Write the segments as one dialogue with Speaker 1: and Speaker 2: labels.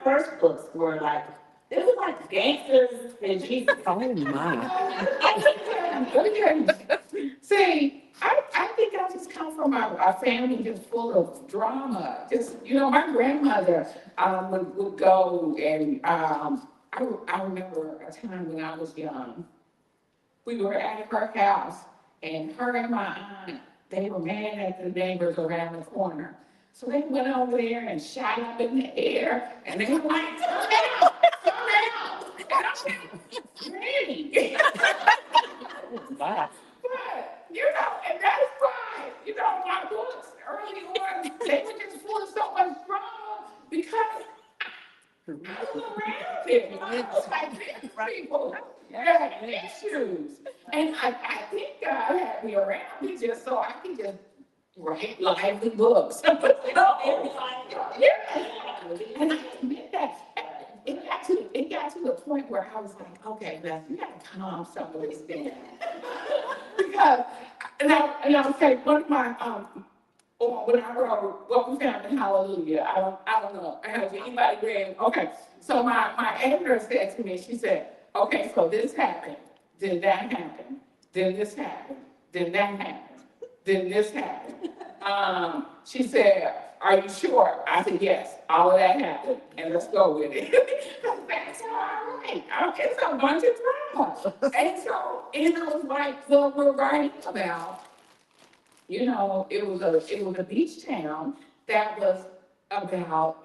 Speaker 1: first books were like, they were like gangsters and Jesus.
Speaker 2: Oh my.
Speaker 3: See, I think I just come from a family just full of drama. Just, my grandmother would go and I remember a time when I was young. We were at her house, and her and my aunt, they were mad at the neighbors around the corner. So they went over there and shot up in the air, and they were like, "Come out, come out!" And I'm like, "Granny."
Speaker 2: Wow.
Speaker 3: But, and that's why, my books early on, they were just full of so much drama because I was around it. I was like, these people had issues. And I think God had me around me just so I could just write lively books. Yeah. And I admit that. It got to the point where I was like, okay, now you gotta calm some of this down. Because, and I would say, one of my, or when I wrote What We Found in Hallelujah, I don't know, has anybody read? Okay, so my editor said to me, she said, okay, so this happened, then that happened, then this happened, then that happened, then this happened. She said, are you sure? I said, yes, all of that happened, and let's go with it. That's how I write. It's a bunch of drama. And it was like what we're writing about. It was a beach town that was about,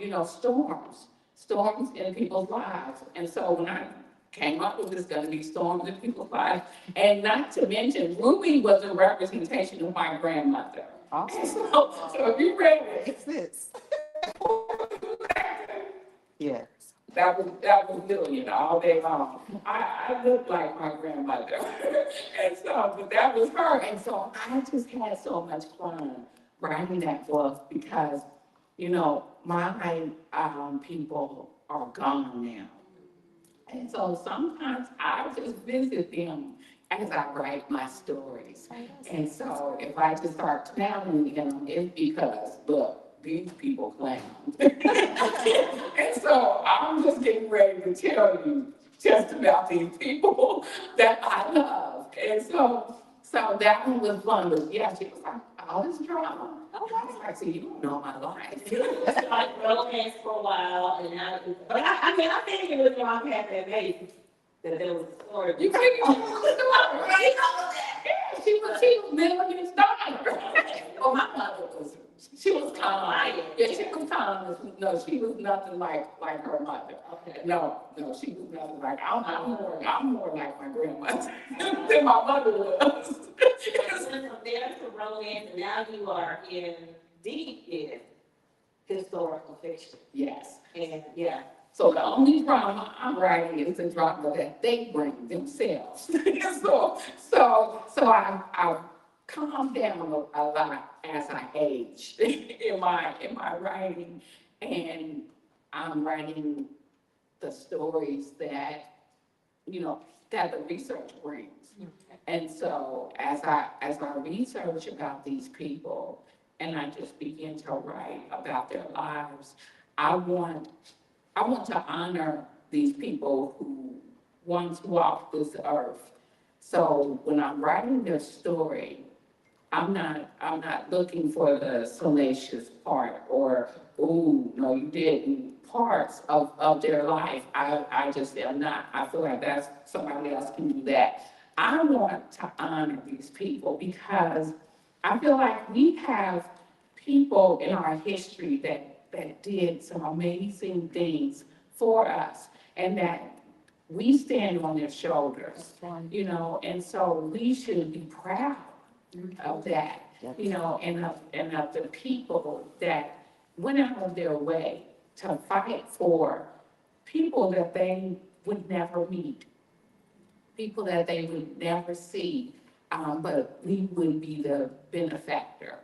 Speaker 3: storms in people's lives. And so when I came up with this, going to be storms in people's lives, and not to mention, Ruby was a representation of my grandmother.
Speaker 2: Awesome.
Speaker 3: So if you read it,
Speaker 2: It fits. Yes.
Speaker 3: that was million all day long. I look like my grandmother. And so, but that was her. And so I just had so much fun writing that book because, my people are gone now. And so sometimes I just visit them as I write my stories. And so if I just start clowning them, it's because, look, these people clown. And so I'm just getting ready to tell you just about these people that I love. And so that one was fun. But yeah, she was like, all this drama. Oh, I was like, so you don't know my life.
Speaker 1: It's like romance for a while, and now, but I mean, I think it was wrong had that baby, that there was a story.
Speaker 3: You can't even tell the story, right? Yeah, she was Melanie's daughter. Oh, my mother she was calm. Yeah, she was calm. No, she was nothing like her mother.
Speaker 1: Okay.
Speaker 3: No, she was nothing like. I'm more like my grandmother than my mother was.
Speaker 1: So from there to romance, and now you are deep in historical fiction.
Speaker 3: Yes.
Speaker 1: And yeah.
Speaker 3: So the only drama I'm writing is the drama that they bring themselves. So I calmed down a lot as I aged in my writing, and I'm writing the stories that that the research brings. And so as I research about these people and I just begin to write about their lives, I want to honor these people who once walked this earth. So when I'm writing their story, I'm not looking for the salacious part or, ooh, no, you didn't parts of their life. I just am not. I feel like that's somebody else can do that. I want to honor these people because I feel like we have people in our history that did some amazing things for us and that we stand on their shoulders, and so we should be proud of that, and of the people that went out of their way to fight for people that they would never meet, people that they would never see, but we would be the benefactor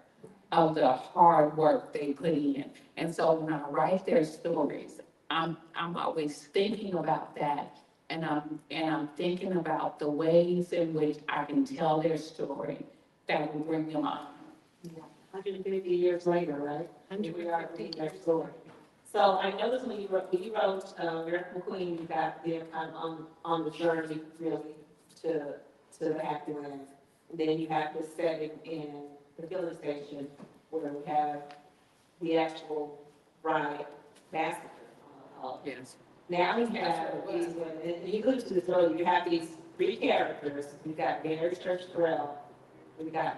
Speaker 3: of the hard work they put in. And so when I write their stories, I'm always thinking about that, and I'm thinking about the ways in which I can tell their story that will bring them on.
Speaker 1: 150 years later, right? Here we are, reading their story. So I noticed when you wrote, Miracle Queen, you got there kind of on the journey really to, to the happy land. And then you have this setting in the filling station where we have the actual bride massacre.
Speaker 2: Yes.
Speaker 1: Now we have these, and you alluded to this earlier, you have these three characters. You've got Mary Church Terrell, we've got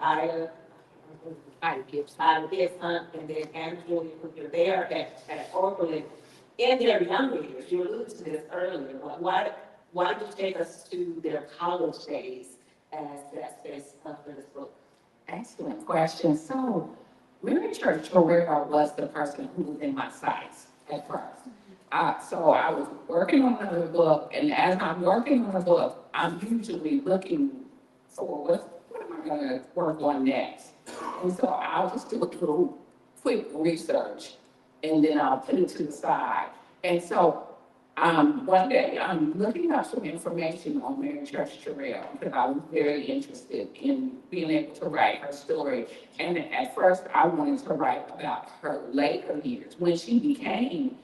Speaker 3: I give
Speaker 1: Ida Gibson, and then Andrew Julia Cooper. They are at Oberlin in their younger years. You alluded to this earlier. Why did you take us to their college days as that space for this book?
Speaker 3: excellent question. So, Mary Church Terrell was the person who was in my sights at first. So I was working on another book, and as I'm working on a book, I'm usually looking for what am I going to work on next? And so I'll just do a little quick research, and then I'll put it to the side. And so one day I'm looking up some information on Mary Church Terrell because I was very interested in being able to write her story. And at first I wanted to write about her later years when she became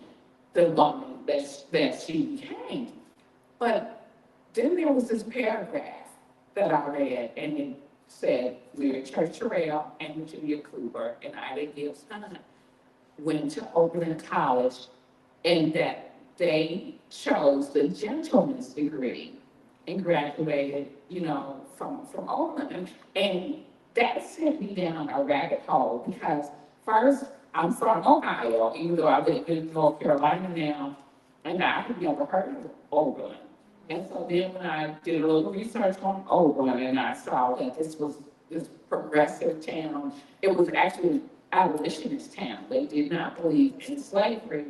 Speaker 3: the woman that she became. But then there was this paragraph that I read, and it said Mary Church Terrell and Julia Cooper and Ida Gibson went to Oakland College, and that they chose the gentleman's degree and graduated, from Oakland. And that sent me down a rabbit hole because first, I'm from Ohio, even though I live in North Carolina now, and I had never heard of Oakland. And so then when I did a little research on Oakland, and I saw that this was this progressive town, it was actually abolitionist town. They did not believe in slavery,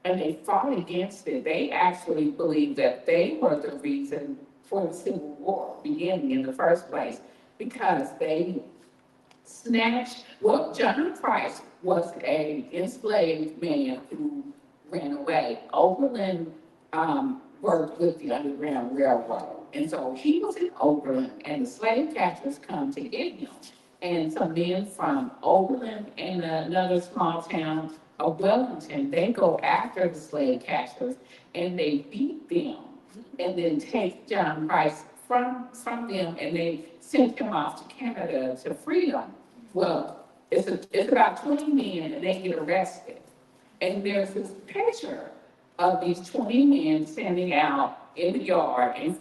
Speaker 3: and they fought against it. They actually believed that they were the reason for the Civil War beginning in the first place, because they John Price was a enslaved man who ran away. Oberlin worked with the Underground Railroad. And so he was in Oberlin, and the slave catchers come to get him. And some men from Oberlin and another small town of Wellington, they go after the slave catchers, and they beat them, and then take John Price from them, and they sent him off to Canada to freedom. Well, it's about 20 men, and they get arrested. And there's this picture of these 20 men standing out in the yard, and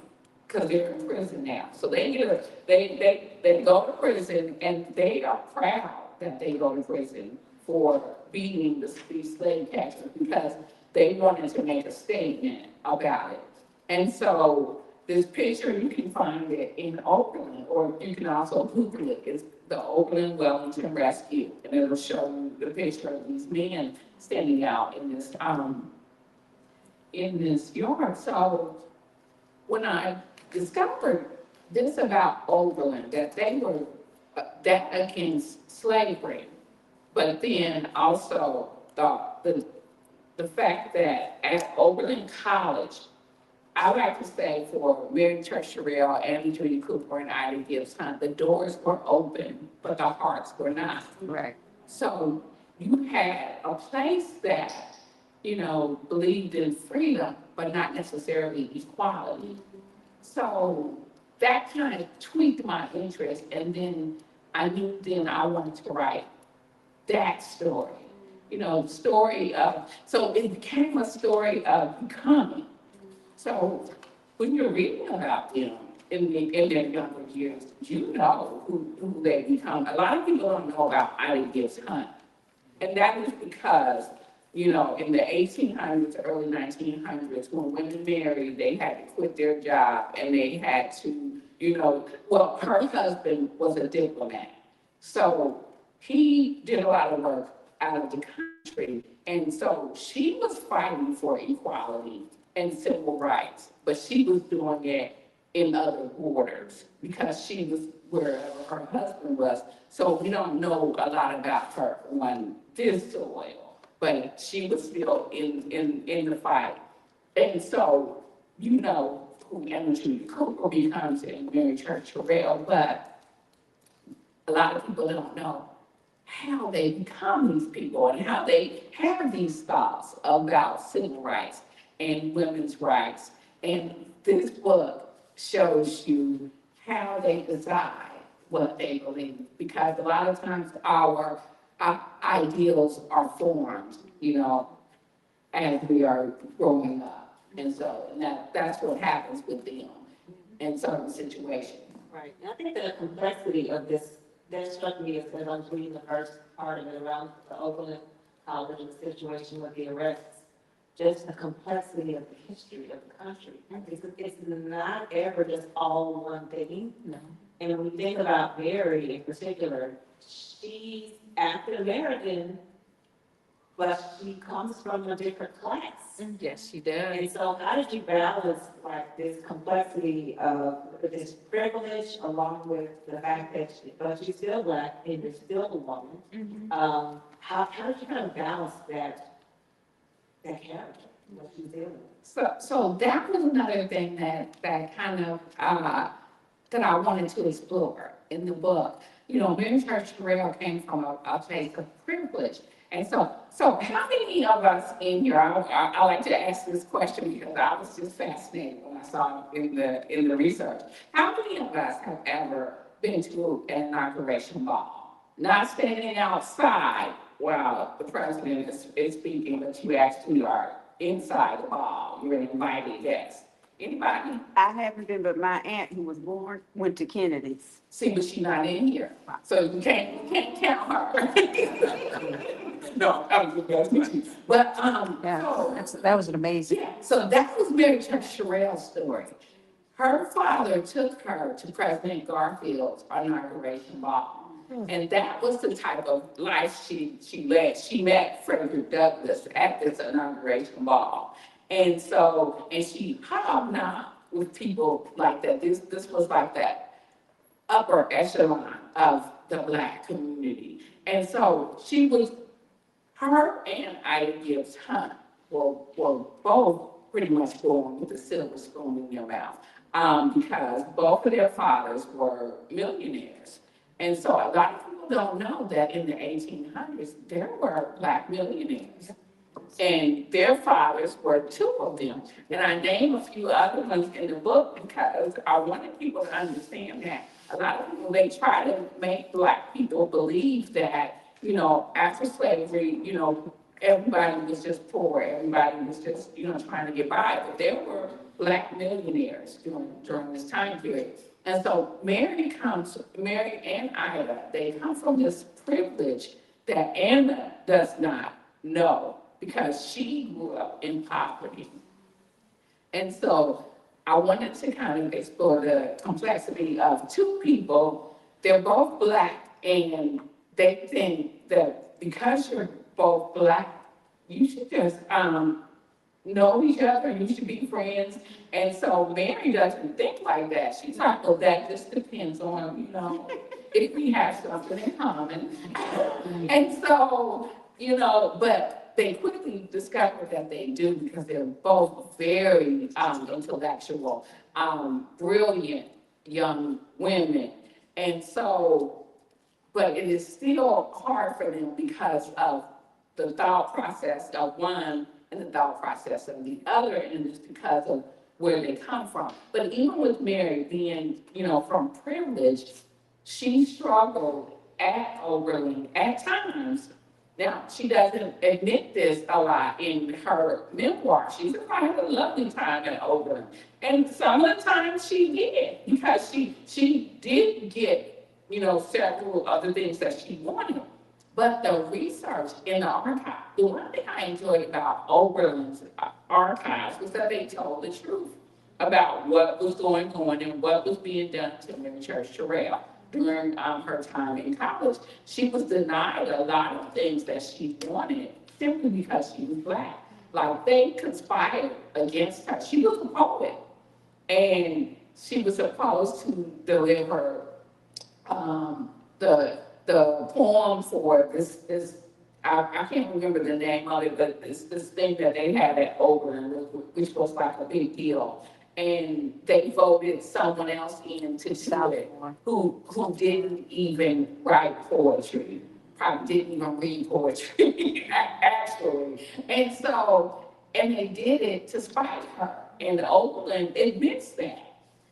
Speaker 3: because they're in prison now. So they go to prison, and they are proud that they go to prison for beating these slave catchers because they wanted to make a statement about it. And so this picture, you can find it in Oakland, or you can also Google it. It's the Oakland Wellington Rescue, and it'll show you the picture of these men standing out in this yard. So when I discovered this about Oakland, that they were that against slavery, but then also the fact that at Oberlin College, I like to say for Mary Church Terrell, Annie Judy Cooper, and Ida Gibson, the doors were open, but the hearts were not.
Speaker 2: Right.
Speaker 3: So you had a place that, believed in freedom, but not necessarily equality. So that kind of tweaked my interest, and then I knew I wanted to write that story. Story of, so it became a story of becoming. So when you're reading about them in their younger years, you know who they become. A lot of people don't know about Ida Gibson. And that was because, in the 1800s, early 1900s, when women married, they had to quit their job, and they had to, her husband was a diplomat. So he did a lot of work out of the country. And so she was fighting for equality and civil rights, but she was doing it in other borders because she was wherever her husband was. So we don't know a lot about her on this soil, but she was still in the fight. And so, who Andrew Cooper becomes in Mary Church Terrell, but a lot of people don't know how they become these people and how they have these thoughts about civil rights and women's rights. And this book shows you how they decide what they believe, because a lot of times our ideals are formed, as we are growing up. And so, that's what happens with them in certain situations.
Speaker 1: Right, and I think the complexity of this, that struck me as I was reading the first part of it around the Oakland College and the situation with the arrests, just the complexity of the history of the country. It's not ever just all one thing.
Speaker 2: No.
Speaker 1: And when we think about Mary in particular, she's African American, but she comes from a different class.
Speaker 2: Yes, she does.
Speaker 1: And so how did you balance like this complexity of this privilege along with the fact that but she's still Black and you're still a woman?
Speaker 2: Mhm.
Speaker 1: How did you kind of balance that character, what she's dealing with?
Speaker 3: So that was another thing that kind of, that I wanted to explore in the book. Mary Church Terrell came from a place of privilege. And so how many of us in here, I like to ask this question because I was just fascinated when I saw it in the research. How many of us have ever been to an inauguration ball? Not standing outside while the president is speaking, but you actually are inside the ball. You're an invited guest. Anybody?
Speaker 2: I haven't been, but my aunt who was born went to Kennedy's.
Speaker 3: See, but she's not in here, so you can't count her. No, I was just messing. But,
Speaker 2: Yeah,
Speaker 3: so,
Speaker 2: that was an amazing.
Speaker 3: yeah, so that was Mary Church Terrell's story. Her father took her to President Garfield's inauguration ball. And that was the type of life she led. She met Frederick Douglass at this inauguration ball. And she hobnobbed with people like that. This was like that upper echelon of the Black community. And so her and Ida Gibbs Hunt were both pretty much born with a silver spoon in their mouth, because both of their fathers were millionaires. And so a lot of people don't know that in the 1800s, there were Black millionaires. And their fathers were two of them. And I name a few other ones in the book because I wanted people to understand that a lot of people, they try to make Black people believe that, after slavery, everybody was just poor, everybody was just, trying to get by. But there were Black millionaires during this time period. And so Mary and Ida, they come from this privilege that Anna does not know because she grew up in poverty. And so I wanted to kind of explore the complexity of two people. They're both Black, and they think that because you're both Black, you should just know each other, you should be friends. And so Mary doesn't think like that. She's like, well, that just depends on, if we have something in common. And so, but they quickly discovered that they do because they're both very intellectual, brilliant young women. And so, but it is still hard for them because of the thought process of one and the thought process of the other, and it's because of where they come from. But even with Mary being, from privilege, she struggled at Oberlin at times. Now, she doesn't admit this a lot in her memoir. She said, I had a lovely time at Oberlin. And some of the times she did, because she did get, several other things that she wanted. But the research in the archive, the one thing I enjoyed about Oberlin's archives was that they told the truth about what was going on and what was being done to Mary Church Terrell during her time in college. She was denied a lot of things that she wanted simply because she was Black. Like, they conspired against her. She was a poet, and she was supposed to deliver the poem for this I can't remember the name of it, but this thing that they had at Oberlin, which was like a big deal. And they voted someone else in to do it who didn't even write poetry. probably didn't even read poetry, actually. And so, and they did it to spite her. And Oakland admits that.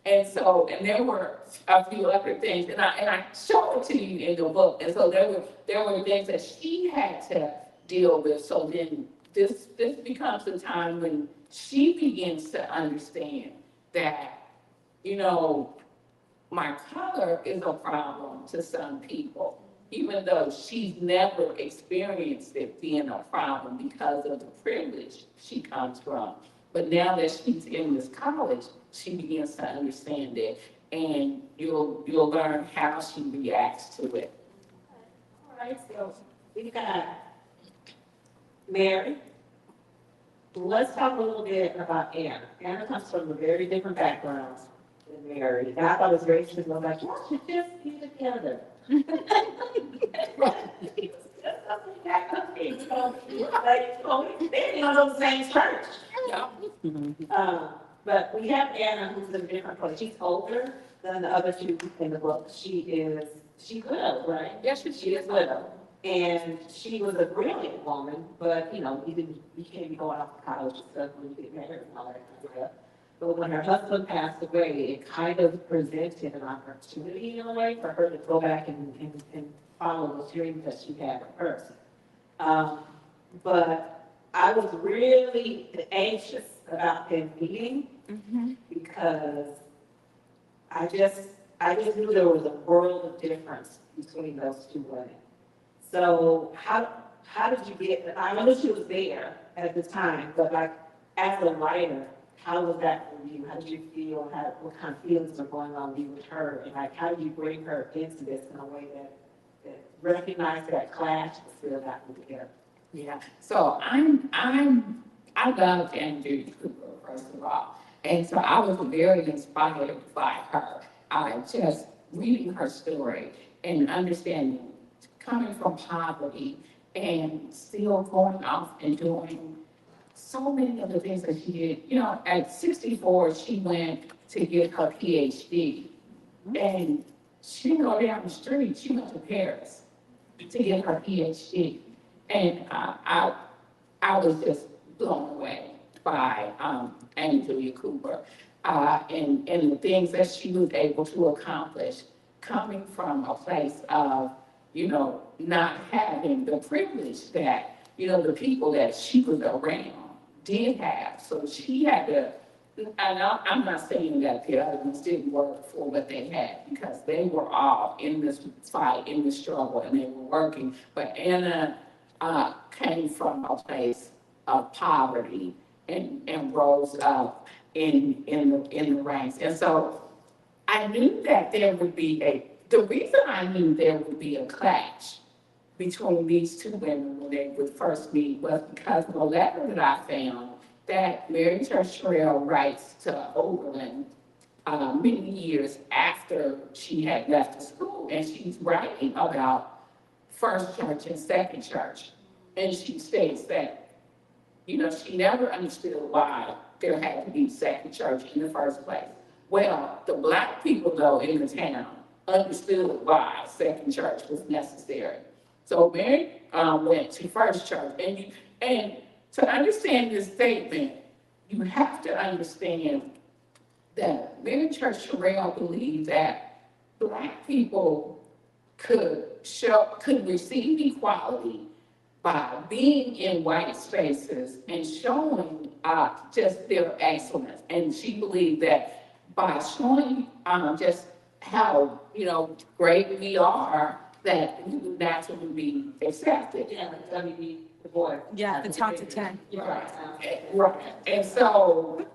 Speaker 3: And so, and there were a few other things, and I showed it to you in the book. And so there were things that she had to deal with. So then this becomes the time when she begins to understand that, you know, my color is a problem to some people, even though she's never experienced it being a problem because of the privilege she comes from. But now that she's in this college, she begins to understand it, and you'll learn how she reacts to it.
Speaker 1: All right, so we got Mary. Let's talk a little bit about Anna. Anna comes from a very different background than Mary. And I thought it was very interesting. I was like, y'all should just be together. They're in the same church.
Speaker 3: Yeah.
Speaker 1: But we have Anna, who's in a different place. She's older than the other two in the book. She's widowed, right?
Speaker 3: Yes,
Speaker 1: She is widowed. And she was a brilliant woman, but, you know, you can't be going off to college and stuff when you get married and all that kind of stuff. But when her husband passed away, it kind of presented an opportunity in a way for her to go back and follow those dreams that she had at first. But I was really anxious about them meeting because I just knew there was a world of difference between those two women. So how did you get, I know she was there at the time, but like as a writer, how was that for you? How did you feel? What kind of feelings were going on with her? And like, how did you bring her into this in a way that recognized that clash but still got them together?
Speaker 3: Yeah. So I loved Andrew Cooper, first of all. And so I was very inspired by her. I just reading her story and understanding coming from poverty and still going off and doing so many of the things that she did. You know, at 64, she went to get her PhD. And she didn't go down the street. She went to Paris to get her PhD. And I was just blown away by Angela Cooper and the things that she was able to accomplish coming from a place of, you know, not having the privilege that, you know, the people that she was around did have. So she had to, and I'm not saying that the other ones didn't work for what they had, because they were all in this fight, in this struggle, and they were working. But Anna came from a place of poverty and rose up in the ranks. And so I knew that there would be the reason I knew there would be a clash between these two women when they would first meet was because of a letter that I found that Mary Church Terrell writes to Oberlin many years after she had left the school. And she's writing about First Church and Second Church. And she states that, you know, she never understood why there had to be Second Church in the first place. Well, the Black people, though, in the town understood why Second Church was necessary. So Mary went to First Church, and to understand this statement, you have to understand that Mary Church Terrell believed that Black people could receive equality by being in white spaces and showing just their excellence. And she believed that by showing just how, you know, great we are, that we would naturally be accepted.
Speaker 1: Yeah, like W.B. Du Bois.
Speaker 2: Yeah, the top to 10.
Speaker 3: Right. Right. And so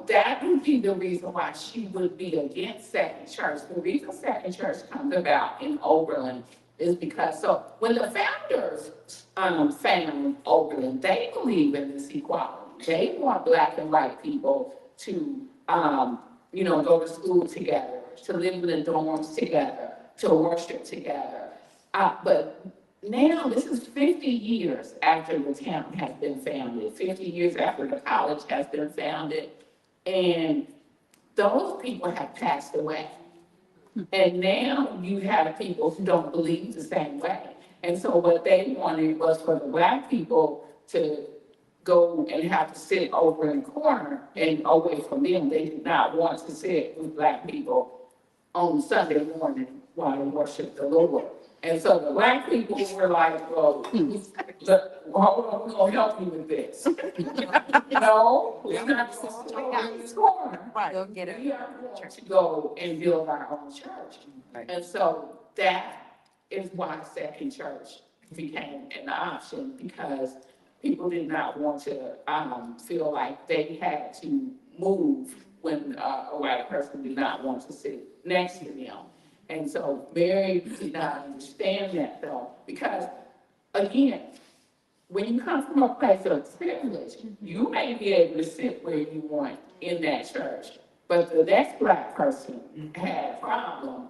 Speaker 3: that would be the reason why she would be against Second Church. The reason Second Church comes about in Oberlin is because, so when the founders found Oberlin, they believe in this equality. They want Black and white people to, you know, go to school together, to live in the dorms together, to worship together. But now this is 50 years after the town has been founded, 50 years after the college has been founded, and those people have passed away. And now you have people who don't believe the same way. And so what they wanted was for the Black people to go and have to sit over in the corner and away from them. They did not want to sit with Black people on Sunday morning while they worship the Lord. And so the Black people were like, well, hold on, we're gonna help you with this. No, we're not going to go in this corner.
Speaker 2: Right. Go get
Speaker 3: We are going to go and build our own church. And so that is why second church became an option, because people did not want to feel like they had to move when a white person did not want to sit next to them. And so Mary did not understand that though, because again, when you come from a place of privilege, you may be able to sit where you want in that church. But the next Black person had a problem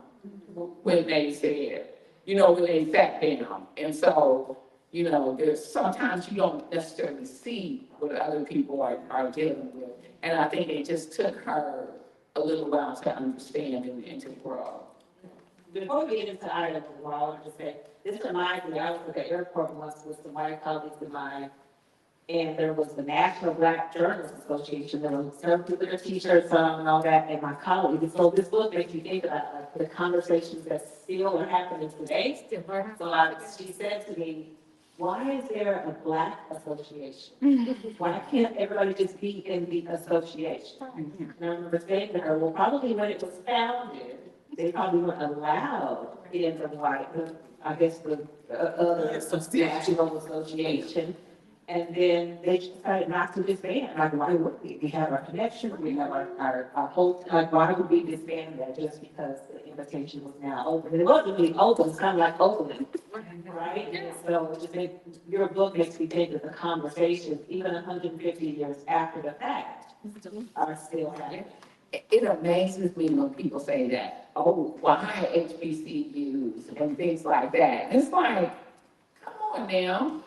Speaker 3: when they said, when they sat down. And so, there's sometimes you don't necessarily see what other people are dealing with. And I think it just took her a little while to understand and to grow.
Speaker 1: Before we get into Ireland, I want to say, this reminds me, I was at the airport once with some white colleagues of mine, and there was the National Black Journalists Association, there was circular t-shirts on and all that, and my colleague, and so this book makes me think about like, the conversations that still are happening today. So she said to me, why is there a Black association? Why can't everybody just be in the association? And I remember saying to her, well, probably when it was founded, they probably weren't allowed in the white, I guess the other national association. And then they decided not to disband. Like, why would we? We have our connection, we have our whole, like, why would we disband that just because the invitation was now open? And it wasn't really open, it's kind of like opening, right? And so it just your book makes me think that the conversations, even 150 years after the fact, are still happening.
Speaker 3: It amazes me when people say that, oh, why HBCUs and things like that. It's like, come on now.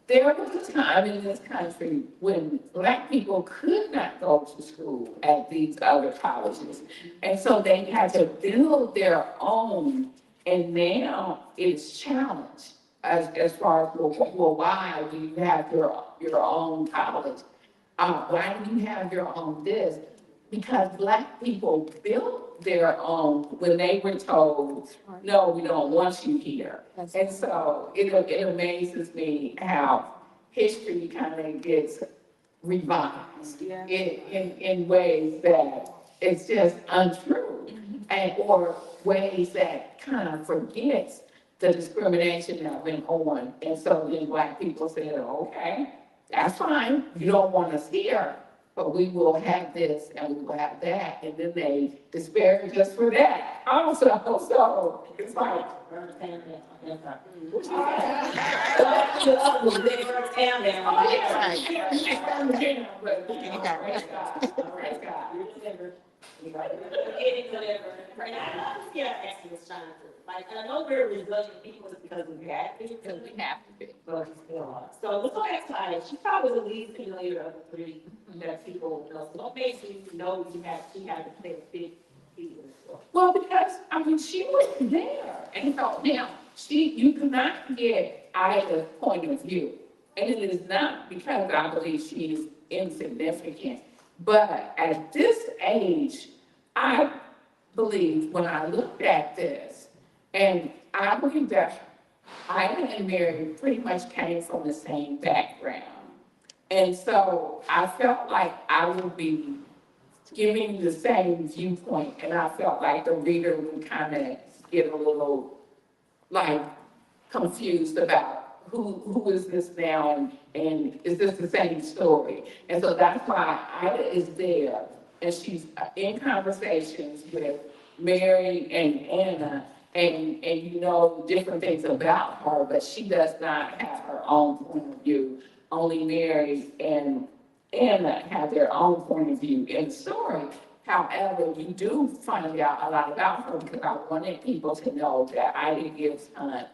Speaker 3: There was a time in this country when Black people could not go to school at these other colleges. And so they had to build their own, and now it's challenged as far as, well, why do you have your own college? Why do you have your own this? Because Black people built their own when they were told, no, we don't want you here. And so it amazes me how history kind of gets revised in ways that it's just untrue, and or ways that kind of forgets the discrimination that went on. And so then Black people said, okay, that's fine, you don't want us here, but we will have this and we will have that, and then they disparage us for that also. So it's like,
Speaker 1: like, I know we're resilient people because we have to,
Speaker 3: because we have to be.
Speaker 1: but we still are. So let's go back to Ida. She probably was the least familiar of the three that people know. So what makes you know she had to play a big piece in the story?
Speaker 3: Well, because she was there, and so now you cannot get Ida's point of view, and it is not because I believe she is insignificant, but at this age, I believe when I looked at this, and I believe that Ida and Mary pretty much came from the same background. And so I felt like I would be giving the same viewpoint, and I felt like the reader would kind of get a little like confused about who is this now, and is this the same story? And so that's why Ida is there, and she's in conversations with Mary and Anna, and different things about her, but she does not have her own point of view. Only Mary and Anna have their own point of view in the story. However, you do find out a lot about her, because I wanted people to know that Ida Gibbs Hunt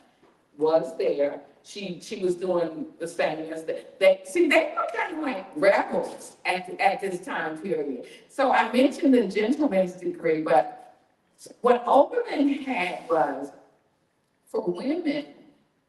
Speaker 3: was there. She was doing the same as they were kind of like rebels at this time period. So I mentioned the gentleman's degree, but what Oberlin had was, for women,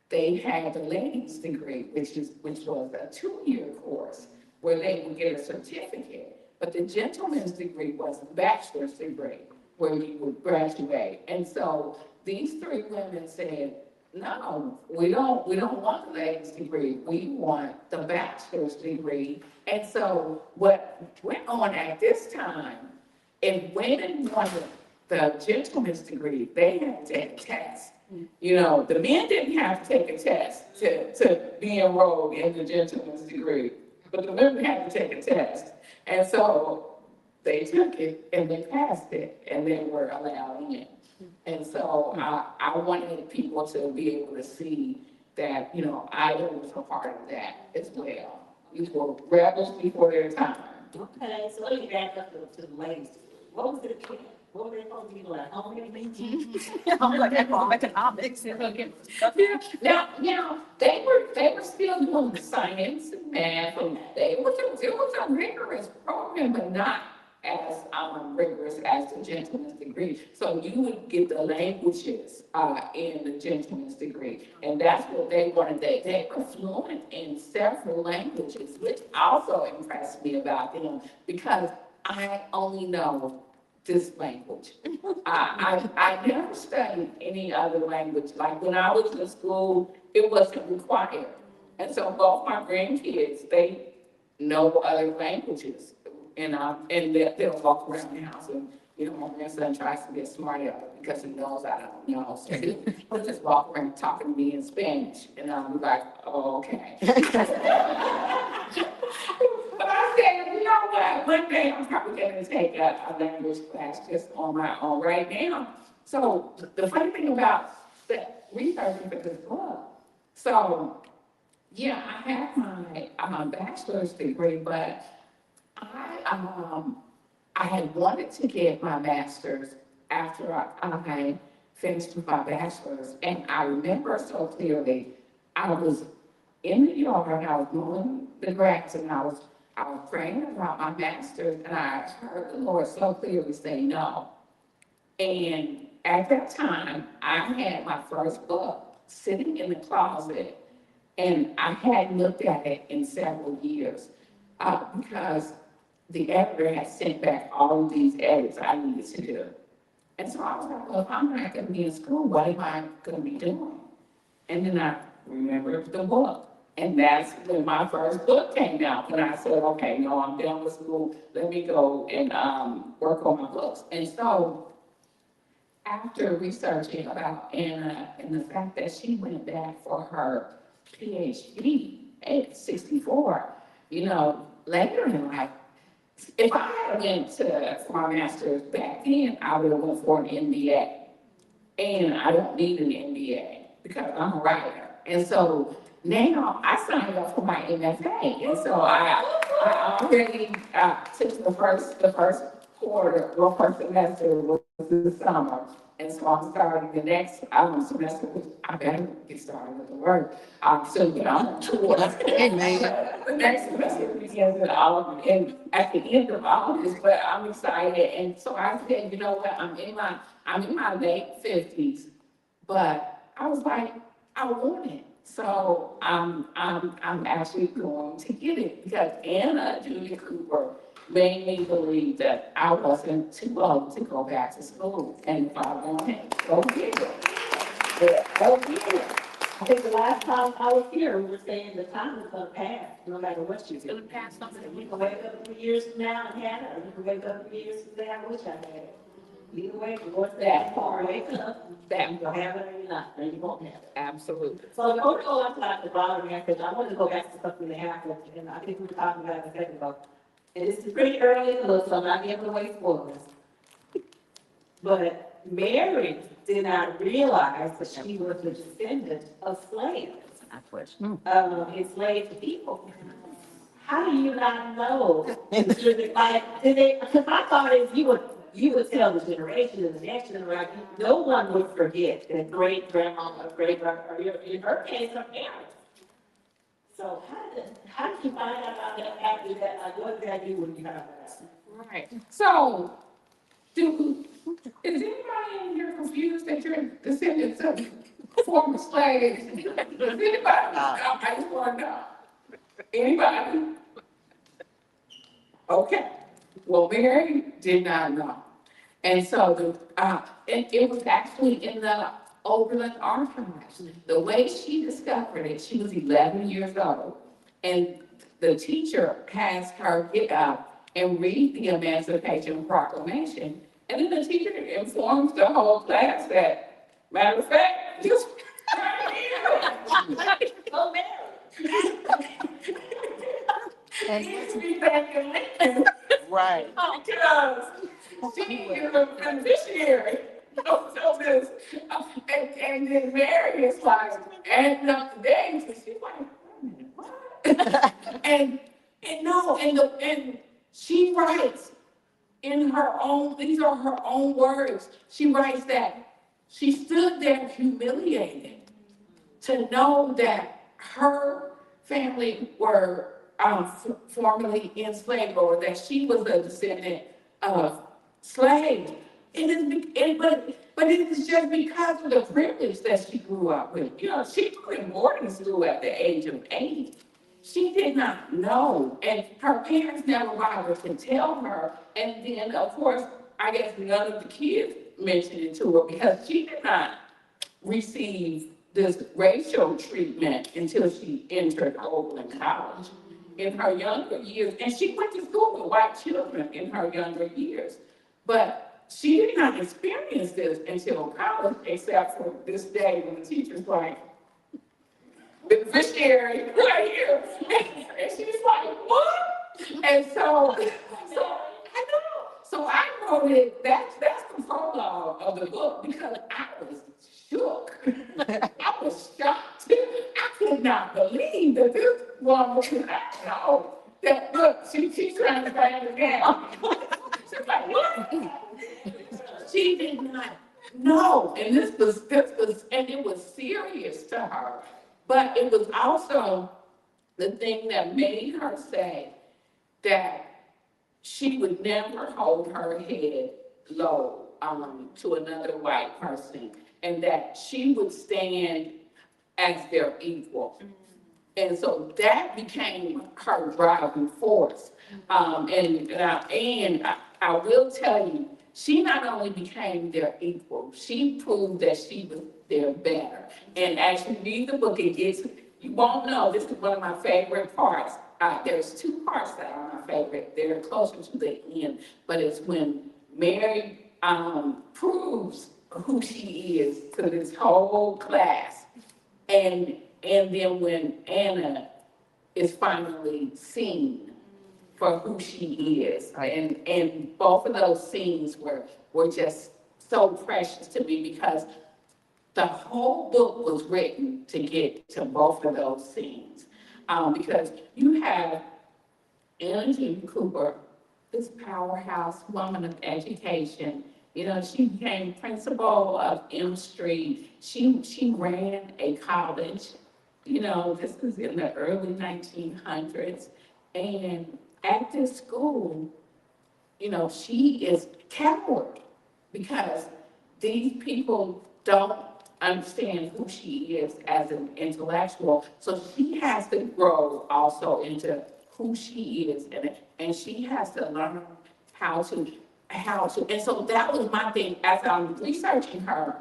Speaker 3: they had the ladies degree, which was a 2-year course where they would get a certificate. But the gentleman's degree was a bachelor's degree where you would graduate. And so these 3 women said, no, we don't want the ladies degree. We want the bachelor's degree. And so what went on at this time, if women wanted the gentleman's degree, they had to take a test. You know, the men didn't have to take a test to be enrolled in the gentleman's degree, but the women had to take a test. And so they took it and they passed it and they were allowed in. And so I wanted people to be able to see that, you know, I was a part of that as well. These were rebels before their time.
Speaker 1: Okay, so let me back up to the ladies. What was it again? What were they supposed to be like? Home
Speaker 2: I'm like, economics.
Speaker 3: Now, they were still doing the science and math, and it was a rigorous program, but not as rigorous as the gentleman's degree. So you would get the languages in the gentleman's degree, and that's what they wanted. They were fluent in several languages, which also impressed me about them because I only know this language. I never studied any other language. Like when I was in school, it wasn't required. And so both my grandkids, they know other languages. And they'll walk around the house and, you know, my grandson tries to get smart at it because he knows I don't know. So he'll just walk around talking to me in Spanish. And I'm like, oh, okay. But I said, you know what, one day I'm probably going to take a language class just on my own right now. So the funny thing about that researching for this book, so yeah, I have my bachelor's degree, but I had wanted to get my master's after I finished with my bachelor's, and I remember so clearly, I was in New York, and I was doing the grads, and I was praying about my master's, and I heard the Lord so clearly say no. And at that time, I had my first book sitting in the closet, and I hadn't looked at it in several years because the editor had sent back all of these edits I needed to do. And so I was like, well, if I'm not going to be in school, what am I going to be doing? And then I remembered the book. And that's when my first book came out. And I said, okay, no, I'm done with school. Let me go and work on my books. And so after researching about Anna and the fact that she went back for her PhD at 64, you know, later in life, if I had went for my master's back then, I would have went for an MBA. And I don't need an MBA because I'm a writer. And so now I signed up for my MFA. And so I already took the first quarter, well, first semester was this summer. And so I'm starting the next semester, which I better get started with the work. So, you know, I'm on tour.
Speaker 2: Amen.
Speaker 3: The next semester begins at the end of August, but I'm excited. And so I said, you know what, I'm in my late 50s, but I was like, I want it. So I'm actually going to get it because Anna Julia Cooper made me believe that I wasn't too old to go back to school. And if I want it, go get it.
Speaker 1: Yeah, go get it. I think the last time I was here, we were saying the time is gonna pass, no matter what you do.
Speaker 3: It's gonna pass something.
Speaker 1: You can wake up 3 years from now and have it, or you can wake up 3 years from now and wish I had it. Either way, the Lord said,
Speaker 3: That
Speaker 1: or wake up,
Speaker 3: That
Speaker 1: you'll have it or you're not, or you won't have it.
Speaker 3: absolutely.
Speaker 1: So before we go on to like the bottom here, because I want to go back to something that happened, and I think we were talking about it a second ago. And this is pretty early in the look, so I'm not giving away spoilers. But Mary did not realize that she was a descendant of slaves, enslaved people. How do you not know? Like, because I thought if you would tell the generation and the next generation, no one would forget that great grandma or great grandma, or in her case, her parents. So how did you find out about that after that? Like, what did that do when you found that out?
Speaker 3: Right. So, is anybody in here confused that you're descendants of former slaves. Does anybody, I just want to know. Anybody? Okay. Well, Mary did not know. And so it was actually in the Overland Archives. The way she discovered it, she was 11 years old. And the teacher has her get up and read the Emancipation Proclamation. And then the teacher informs the whole class that, matter of fact, just right here.
Speaker 1: Oh, Mary.
Speaker 2: And
Speaker 3: Needs to be back in Lincoln.
Speaker 4: Right.
Speaker 3: Because she is a beneficiary of this. And then Mary is like, and up to date, so she's like, wait a minute, what? And no, and she writes in her own, these are her own words. She writes that she stood there humiliated to know that her family were formerly enslaved, or that she was a descendant of slaves. But it is just because of the privilege that she grew up with. You know, she was in boarding school at the age of 8. She did not know, and her parents never bothered to tell her. And then, of course, I guess none of the kids mentioned it to her because she did not receive this racial treatment until she entered Oakland College in her younger years. And she went to school with white children in her younger years. But she did not experience this until college, except for this day when the teacher's like, beneficiary right here. And she's like, what? And so I know. So I wrote it, that's the prologue of the book because I was shook. I was shocked. I could not believe that this woman could not know that, look, she's trying to bang it down. She's like, what? She did not know. And and it was serious to her. But it was also the thing that made her say that she would never hold her head low to another white person, and that she would stand as their equal. And so that became her driving force. I will tell you, she not only became their equal, she proved that she was their better. And as you read the book, you won't know, this is one of my favorite parts. There's 2 parts that are my favorite. They're closer to the end, but it's when Mary proves who she is to this whole class. And then when Anna is finally seen for who she is. And both of those scenes were just so precious to me because the whole book was written to get to both of those scenes. Because you have Anna Jean Cooper, this powerhouse woman of education. You know, she became principal of M Street. She ran a college. You know, this was in the early 1900s. And at this school, you know, she is coward because these people don't understand who she is as an intellectual. So she has to grow also into who she is, and she has to learn how to. And so that was my thing. As I'm researching her,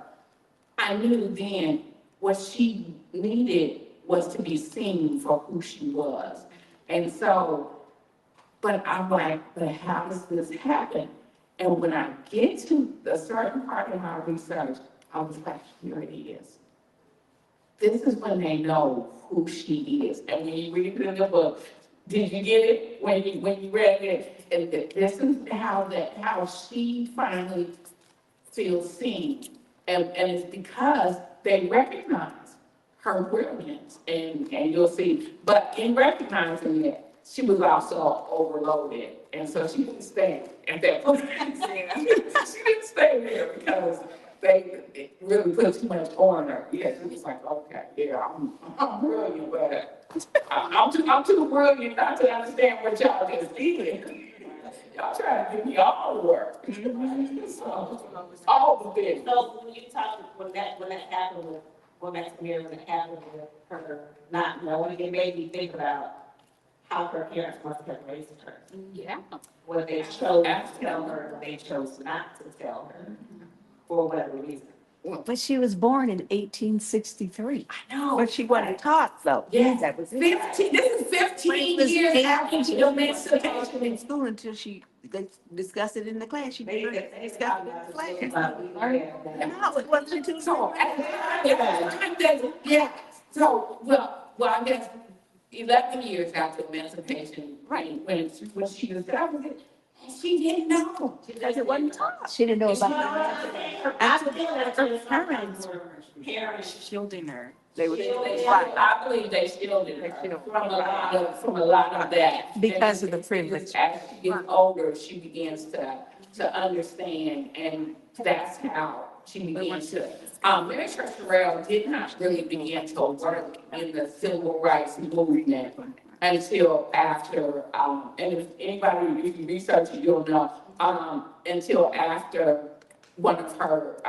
Speaker 3: I knew then what she needed was to be seen for who she was. And so, but I'm like, but how does this happen? And when I get to a certain part of my research, I was like, here it is. This is when they know who she is. And when you read it in the book, did you get it when you read it? And this is how she finally feels seen. And it's because they recognize her brilliance. And you'll see, but in recognizing it, she was also overloaded. And so she didn't stay at that point. She didn't stay there because they really put too much on her. Yeah, she was like, okay, yeah, I'm brilliant, but I'm too brilliant not to understand what y'all just did. Y'all trying to give me all the work. So, all the things.
Speaker 1: So when that happened with going back to Mary, when it happened with her not knowing, it made me think about how her parents must have raised her.
Speaker 3: Yeah.
Speaker 1: What they chose to tell her, what they chose not to tell her, for whatever reason.
Speaker 2: But she was born in 1863.
Speaker 3: I know.
Speaker 2: But she wasn't taught though.
Speaker 3: Yes.
Speaker 2: That was it.
Speaker 3: 15, this is 15 years after she emancipation.
Speaker 2: In school until they discussed it in the class. She
Speaker 1: They
Speaker 2: discussed it in the class.
Speaker 1: And
Speaker 2: No, it wasn't until.
Speaker 3: So, yeah, so, well, I guess 11 years after emancipation, right, when she discovered it, she didn't know.
Speaker 2: Because it wasn't taught. She didn't know about it. After her parents shielding her. They were
Speaker 3: I believe they shielded her from a lot of that.
Speaker 2: because of the privilege.
Speaker 3: As she gets older, she begins to understand, and that's how she begins to. Mary Church Terrell did not really begin to work in the civil rights movement until after, and if anybody, if you research it, you'll know, until after one of her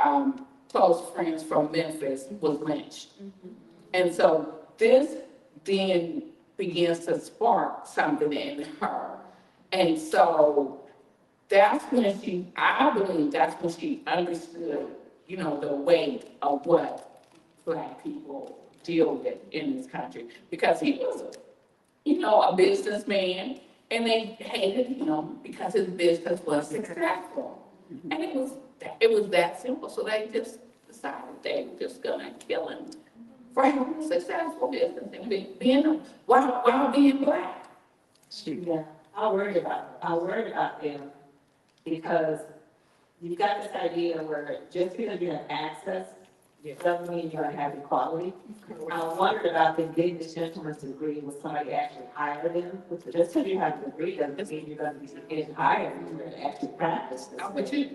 Speaker 3: close friends from Memphis was lynched. And so this then begins to spark something in her. And so that's when I believe that's when she understood, the weight of what Black people deal with in this country. Because he was, a businessman, and they hated him because his business was successful. And it was that simple. So they just decided they were just gonna kill him for having a successful business and being while being Black.
Speaker 1: yeah, I worry about them because you've got this idea where just because you have access doesn't mean you're gonna have equality. I wondered about them getting this gentleman's degree, was somebody actually hired them? Just because you have a degree doesn't mean you're gonna be getting hired, you're gonna actually practice this.
Speaker 3: But you're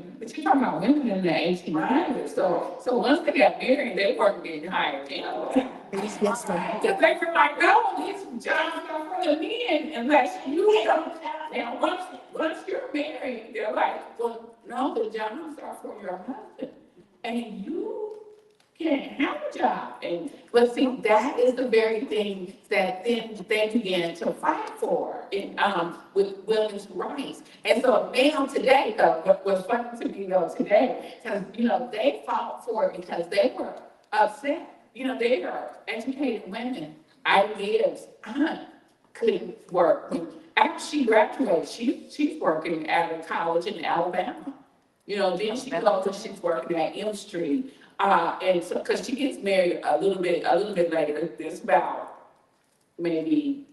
Speaker 3: talking about women in the 1800s. So once they got married, they weren't getting hired anyway. Because they were like, no, these jobs are for the men unless you don't. And once you're married, they're like, well, no, the jobs are for your husband. And you can't have a job. But see, that is the very thing that then they began to fight for with women's rights. And so now today, though, what's funny to me though today, because they fought for it because they were upset. They are educated women. Liz couldn't work. After she graduated, she's working at a college in Alabama. Then she goes and she's working at M Street. And so, because she gets married a little bit later, it's about maybe,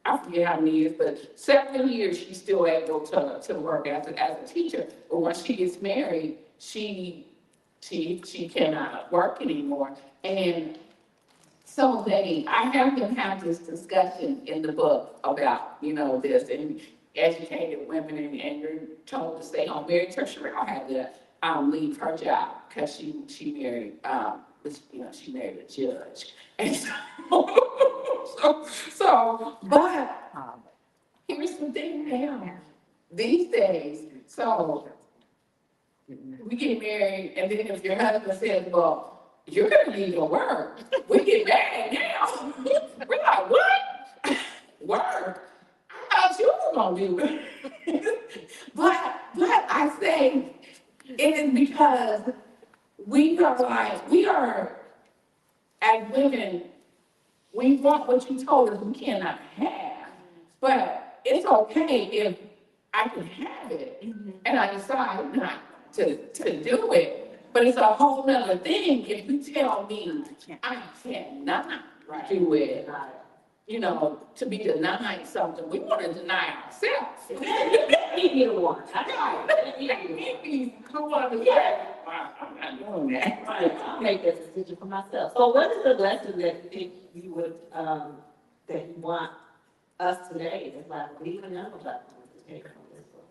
Speaker 3: I forget how many years, but 7 years she's still able to work as a teacher. But once she gets married, she cannot work anymore. And so I have them have this discussion in the book about, this and educated women and you're told to stay home. Mary Tertiary had to leave her job because she married, she married a judge. And but here's the thing now, these days, so we get married, and then if your husband says, well, you're gonna need to work, we get married now. We're like, what? Work? I thought you were gonna do it. But I say, it is because we are, as women, we want what you told us we cannot have. But it's okay if I can have it and I decide not to do it. But it's a whole nother thing if you tell me I cannot do it. To be denied something, we want to deny ourselves.
Speaker 1: You don't want.
Speaker 3: I'm not doing that.
Speaker 1: Right, I'll make that decision for myself. So what is the lesson that you think you would, that you want us today, as Black women, even young Black women, to take from this book?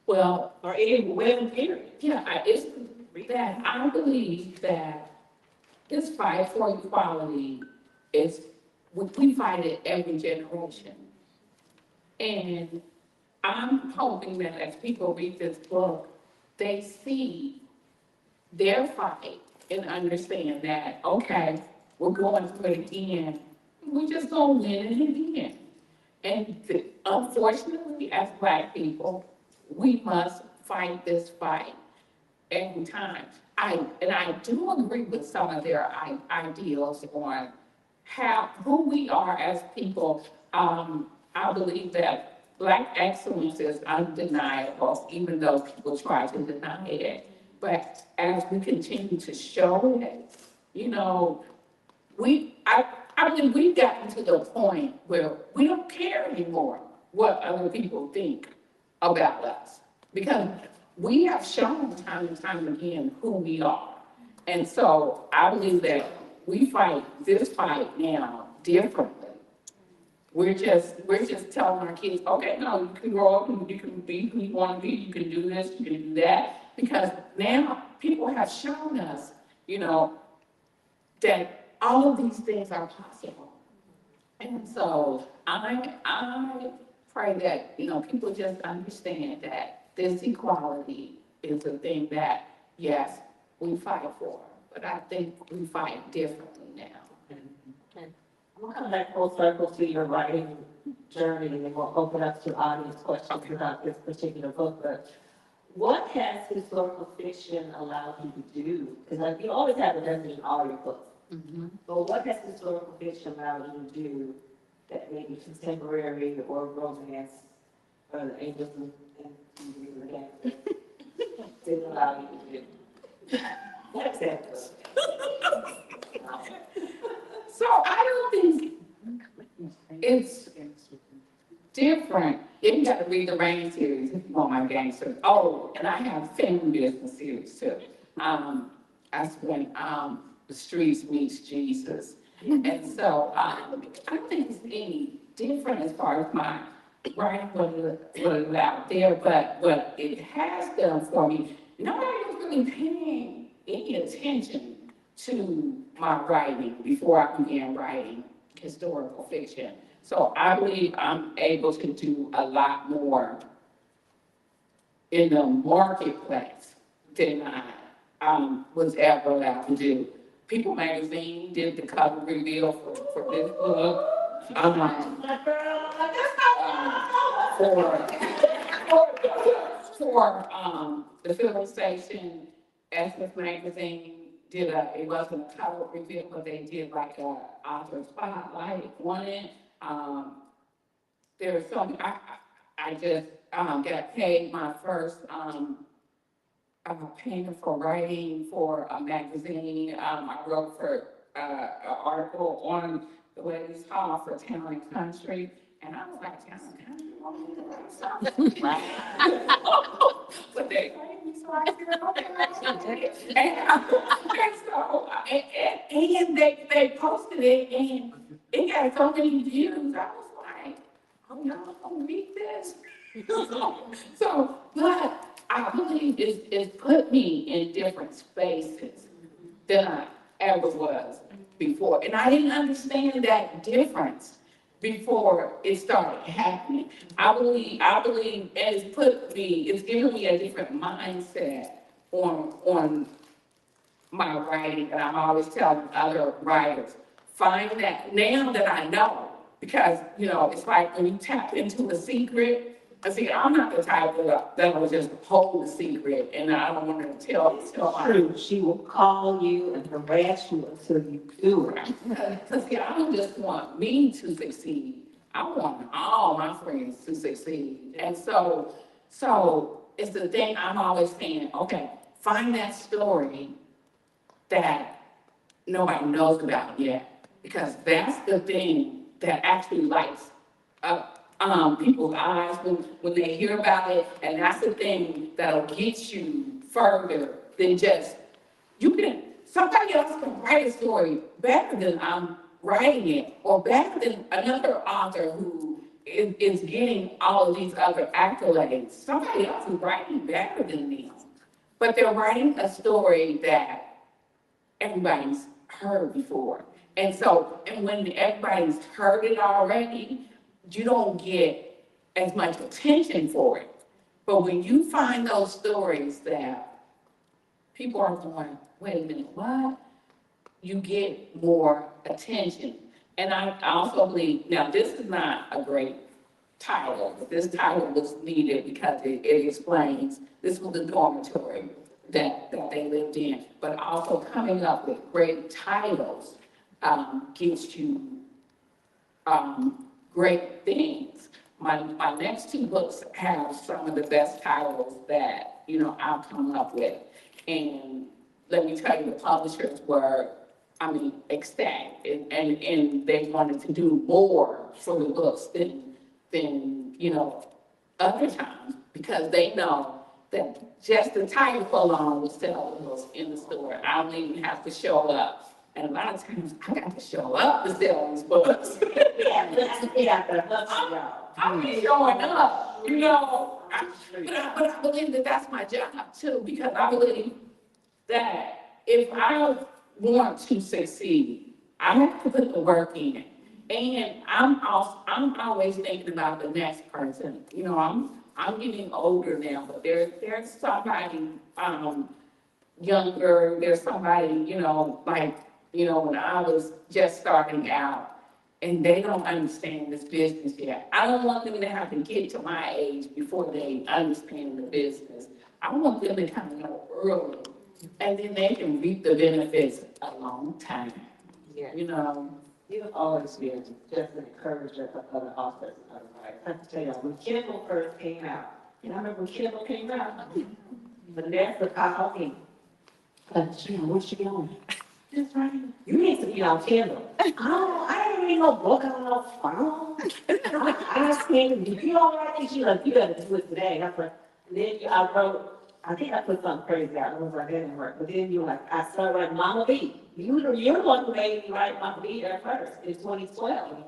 Speaker 3: Well,
Speaker 1: Or any women, period?
Speaker 3: it's that I believe that this fight for equality we fight it every generation. And I'm hoping that as people read this book, they see their fight and understand that, okay, we're going through it again. We're just gonna win it again. And unfortunately, as Black people, we must fight this fight every time. I do agree with some of their ideals on who we are as people. I believe that Black excellence is undeniable, even though people try to deny it. But as we continue to show it, you know, I believe we've gotten to the point where we don't care anymore what other people think about us, because we have shown time and time again who we are. And so I believe that we fight this fight now differently. We're just telling our kids, okay, no, you can grow up and you can be who you want to be, you can do this, you can do that, because now people have shown us, you know, that all of these things are possible. And so I pray that, you know, people just understand that this equality is a thing that, yes, we fight for, but I think we fight differently now.
Speaker 1: And I'm gonna come back full circle to your writing journey, and then we'll open up to audience questions about this particular book. But what has historical fiction allowed you to do? Because like, you always have a message in all your books. But what has historical fiction allowed you to do that maybe contemporary or romance or the angels and the game didn't allow you to do? That's it.
Speaker 3: So I don't think it's different. You got to read the Rain series if you want my gangster. Oh, and I have family business series too. That's when the streets meets Jesus. And so I don't think it's any different as far as my writing was out there, but what it has done for me, nobody was really paying any attention to my writing before I began writing historical fiction. So I believe I'm able to do a lot more in the marketplace than I was ever allowed to do. People Magazine did the cover reveal for this book. For the filling station, SF Magazine did it wasn't a cover reveal, but they did like a author spotlight on it. There was some, I just got paid my first payment for writing for a magazine. I wrote for an article on the ladies' hall for Town and Country, and I was like, Town and Country, want me to write something? But they paid me, so I said, okay. And so, and they posted it, and it got so many views. I was like, oh, y'all gonna read this? But I believe it's put me in different spaces than I ever was before. And I didn't understand that difference before it started happening. I believe it's given me a different mindset on my writing, and I'm always telling other writers, find that now that I know, because, you know, it's like when you tap into a secret. I see, I'm not the type that will just hold a secret, and I don't want to tell
Speaker 1: True, she will call you and harass you until you do it.
Speaker 3: Because see, I don't just want me to succeed. I want all my friends to succeed. And so it's the thing I'm always saying, okay, find that story that nobody knows about yet, because that's the thing that actually lights up people's eyes when they hear about it, and that's the thing that'll get you further than just, somebody else can write a story better than I'm writing it, or better than another author who is getting all of these other accolades. Somebody else is writing better than them, but they're writing a story that everybody's heard before. And when everybody's heard it already, you don't get as much attention for it. But when you find those stories that people are going, wait a minute, what? You get more attention. And I also believe, now this is not a great title, but this title was needed because it explains, this was the dormitory that they lived in. But also coming up with great titles gives you great things. My next two books have some of the best titles that, I've come up with. And let me tell you, the publishers were, ecstatic, and they wanted to do more for the books than, other times, because they know that just the title alone will sell the books in the store. I don't even have to show up. And a lot of times, I got to show up to sell these books. I'm showing up, but I believe that that's my job too, because I believe that if I want to succeed, I have to put the work in. And I'm always thinking about the next person. I'm getting older now, but there's somebody younger, there's somebody, when I was just starting out, and they don't understand this business yet. I don't want them to have to get to my age before they understand the business. I want them to kind of know early, and then they can reap the benefits a long time.
Speaker 1: Yeah.
Speaker 3: You
Speaker 1: You've always been just an encourager of other authors and other writers. I have to tell you, when Kindle first came out, and I remember when Kindle came out, Vanessa called me. Where's she going? Just writing. You need to be on Kindle. Oh, I don't read no book on no phone. I asked him, if you don't write this, you gotta do it today. That's what, and then I wrote, I think I put something crazy out. It was like, that didn't work. But then I started writing Mama B. You're the one who made me write Mama B at first in 2012.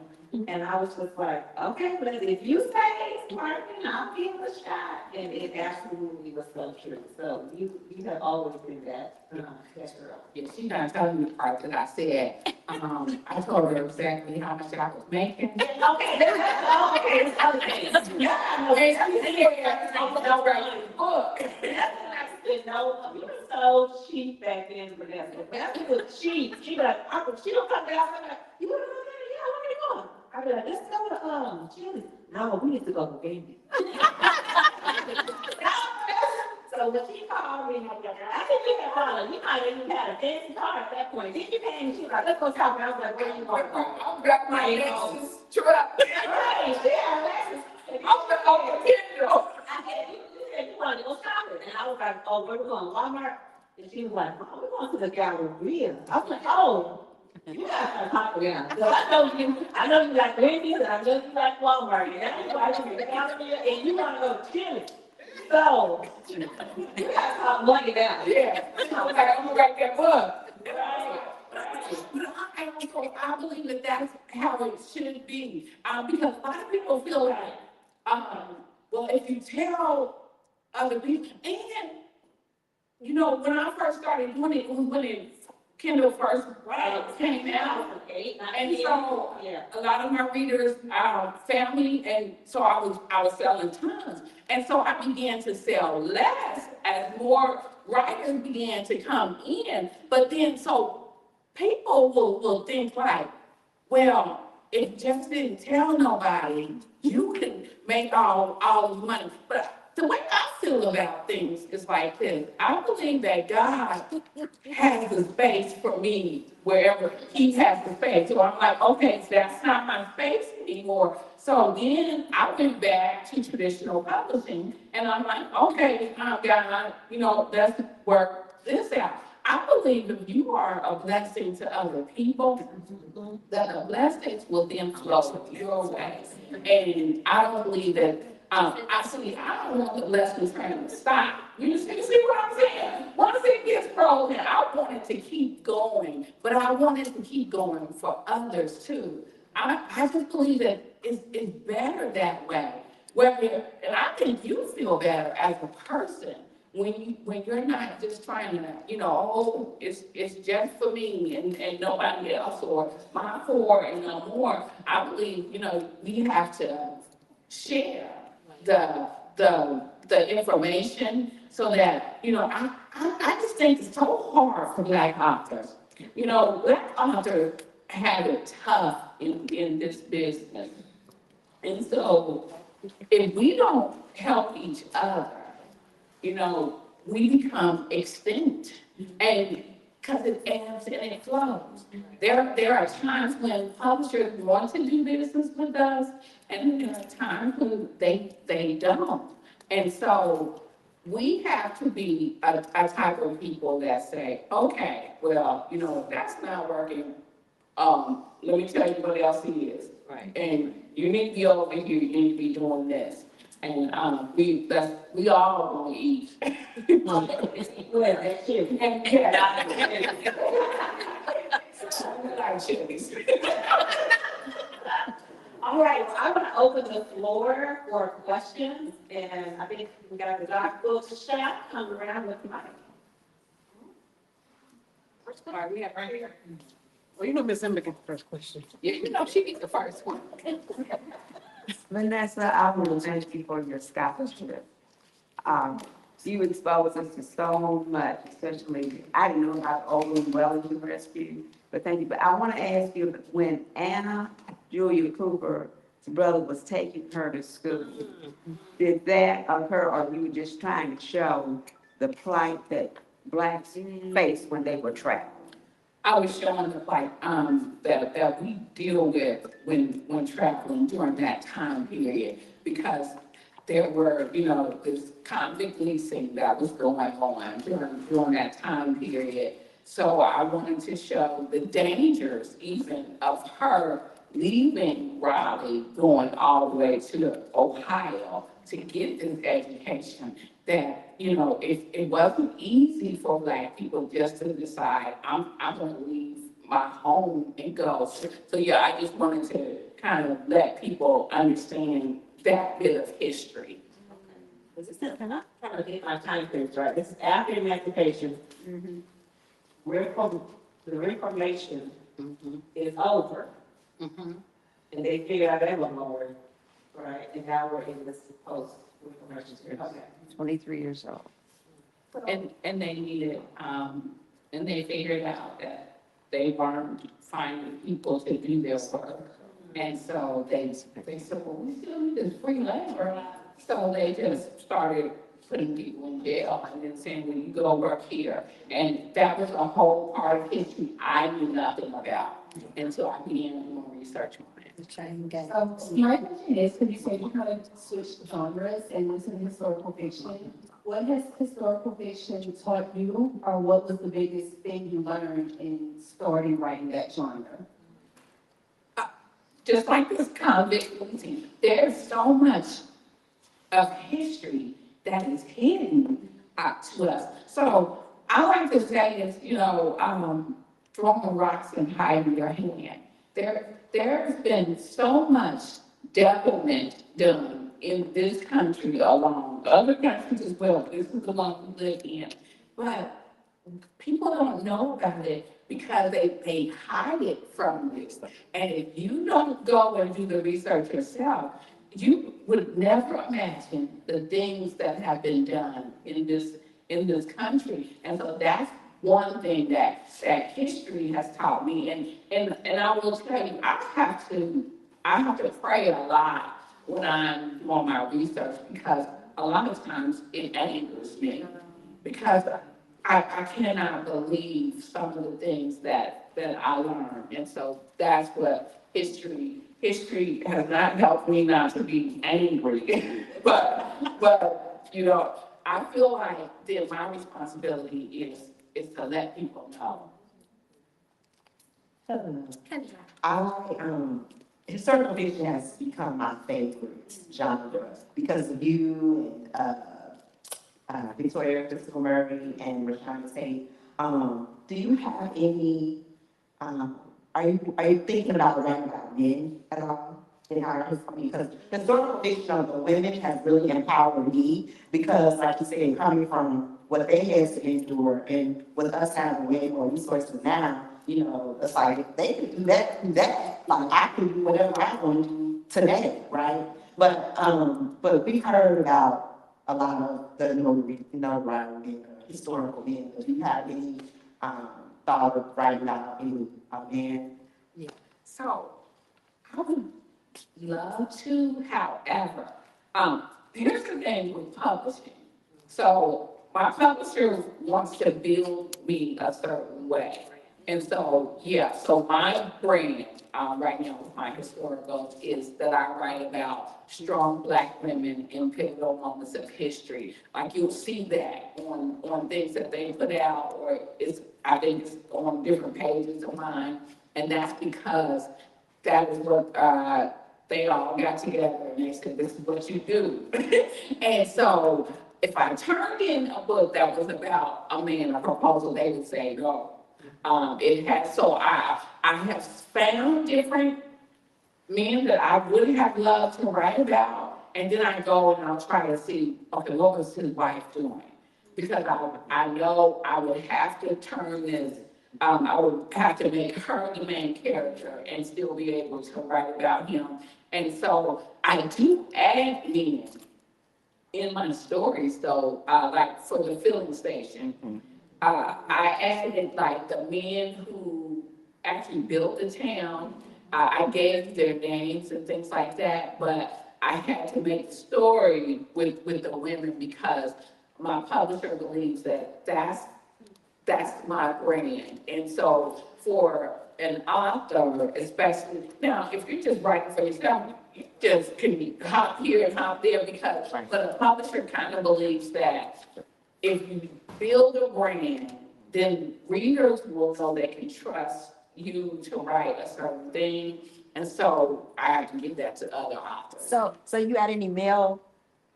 Speaker 1: And I was just like, okay, but if you say it's working, I'll give it a shot. And it absolutely was so true. So you have always been that girl.
Speaker 3: Yeah, she's not telling me the part that I said. I told her exactly how much I was making.
Speaker 1: Okay, that's other things. Yeah, I know.
Speaker 3: I'm writing a book.
Speaker 1: You were so cheap back then, Vanessa. Vanessa was cheap. She like, she don't come down. I'm like, you want to go there? Yeah, where you going? I'd be like, let's go to Chile. No, we need to go to Gaming. So when she called me, I think you had called her. You might have even had a fancy car at that point. Then you came and she was like, let's go shopping. I was like, where are you going?
Speaker 3: I've got my Lexus truck.
Speaker 1: Right, yeah, Alexis.
Speaker 3: I'm the Kindle.
Speaker 1: I said, you said you wanted to go shopping. And I was like, oh, where we going, Walmart? And she was like, oh, we're going to the Galleria. I was like, oh. You guys are talking now. So I know you like Wendy's, and I know you like Walmart, and that's why you're the Galleria, and you want to go to Chile. So, you guys talk money now.
Speaker 3: Yeah, I was like, I'm gonna write that book. Right. But I believe that that's how it should be. Because a lot of people feel like, well, if you tell other people, and when I first started doing it, when Kindle first came out, and so a lot of my readers, family, and so I was selling tons, and so I began to sell less as more writers began to come in. But then so people will think like, well, if just didn't tell nobody, you can make all the money. But the way I feel about things is like this. I believe that God has a space for me wherever he has the space. So I'm like, okay, so that's not my space anymore. So then I went back to traditional publishing, and I'm like, okay, God, let's work this out. I believe if you are a blessing to other people, that the blessings will then flow your way. And I don't believe that, I don't want the blessings to stop. You see what I'm saying? Once it gets rolling, I want it to keep going, but I want it to keep going for others too. I just believe that it's better that way. And I think you feel better as a person when you're not just trying to, oh, it's just for me and nobody else, or my four and no more. I believe, we have to share the information so that, I just think it's so hard for Black authors. Black authors have it tough in this business. And so if we don't help each other, we become extinct. And because it ebbs and it flows. There are times when publishers want to do business with us, and there are times when they don't. And so we have to be a type of people that say, okay, well, that's not working. Let me tell you what else is.
Speaker 1: Right.
Speaker 3: And you need to be over here, you need to be doing this. And we all want to eat.
Speaker 1: Well, that's you.
Speaker 3: And yeah. Like chilies.
Speaker 1: All right, well, I'm gonna open the floor for questions, and I think we got the Dr. Chef coming around with the mic.
Speaker 4: All right, we have right here. Well, Miss Emma gets the first question.
Speaker 3: Yeah, she gets the first one.
Speaker 5: Vanessa, I want to thank you for your scholarship. You exposed us to so much, especially, I didn't know about Old Wellington Rescue, but thank you. But I want to ask you, when Anna Julia Cooper's brother was taking her to school, did that occur, or you were just trying to show the plight that Blacks faced when they were trapped?
Speaker 3: I was showing the plight that we deal with when traveling during that time period, because there were, this convict leasing that was going on during that time period. So I wanted to show the dangers even of her leaving Raleigh, going all the way to Ohio to get this education. That, it wasn't easy for Black people just to decide, I'm gonna leave my home and go. So yeah, I just wanted to kind of let people understand that bit of history.
Speaker 1: I'm not trying to get my time frames right. This is after emancipation. The Reformation is over. And they figured out they were more, right? And now we're in this post-Reformation period. Okay.
Speaker 5: 23 years old.
Speaker 3: And they needed, and they figured out that they weren't finding people to do their work. And so they said, well, we still need this free labor. So they just started putting people in jail and then saying, well, you go work here. And that was a whole part of history I knew nothing about until I began doing research on it.
Speaker 6: My question is, because you said you kind of switched genres and into historical fiction. What has historical fiction taught you, or what was the biggest thing you learned in starting writing that genre?
Speaker 3: Just like this convict leasing, there's so much of history that is hidden to us. So I like to say is, throwing rocks and hiding your hand. There's been so much development done in this country alone, other countries as well. This is the one we live in. But people don't know about it because they hide it from you. And if you don't go and do the research yourself, you would never imagine the things that have been done in this country. And so that's one thing that history has taught me. And I will tell you, I have to pray a lot when I'm doing my research, because a lot of times it angers me, because I cannot believe some of the things that I learned. And so that's what history has not helped me not to be angry. but I feel like my responsibility is to let people know.
Speaker 7: Historical fiction has become my favorite genre because of you and Victoria Crystal Murray and Rashawn Tate. Do you have any? Are you thinking about writing about men at all in our history? Because historical fiction of the women has really empowered me, because, like you said, coming from what they had to endure and with us having way more resources now, it's like if they can do that, like I can do whatever I want to do today, right? But we heard about a lot of the notoriety, historical men. Do you have any, thought of writing out any, men?
Speaker 3: So I would love to, however, here's the thing with publishing. So my publisher wants to build me a certain way. And so, yeah, so my brand, right now with my historical is that I write about strong Black women in pivotal moments of history. Like you'll see that on things that they put out, or I think it's on different pages of mine. And that's because that is what, they all got together and they said, this is what you do. And so if I turned in a book that was about a man, a proposal, they would say no. It has, so I have found different men that I would have loved to write about, and then I go and I'll try to see, okay, what was his wife doing? Because I know I would have to turn this, I would have to make her the main character and still be able to write about him. And so I do add men in my stories though, like for the filling station. I added like the men who actually built the town. I gave their names and things like that, but I had to make the story with the women because my publisher believes that that's my brand. And so for an author, especially, now, if you're just writing for yourself, you just can hop here and hop there because, but a publisher kind of believes that if you build a brand, then readers will know they can trust you to write a certain thing. And so I have to give that to other authors.
Speaker 7: So you got any male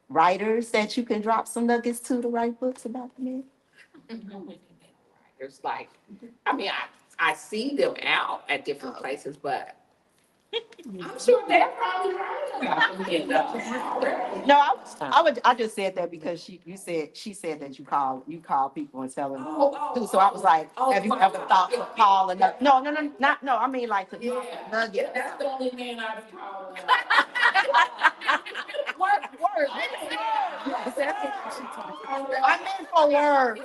Speaker 7: writers that you can drop some nuggets to write books about the men?
Speaker 3: It's like, I mean, I see them out at different places, but I'm sure they're probably right about them being though.
Speaker 7: No, I just said that because she said that you call people and tell them. So I was like, have you ever thought to call another? No, no, I mean like to
Speaker 3: Yeah,
Speaker 7: nugget.
Speaker 3: that's the only man I've called.
Speaker 7: Word. I meant for word.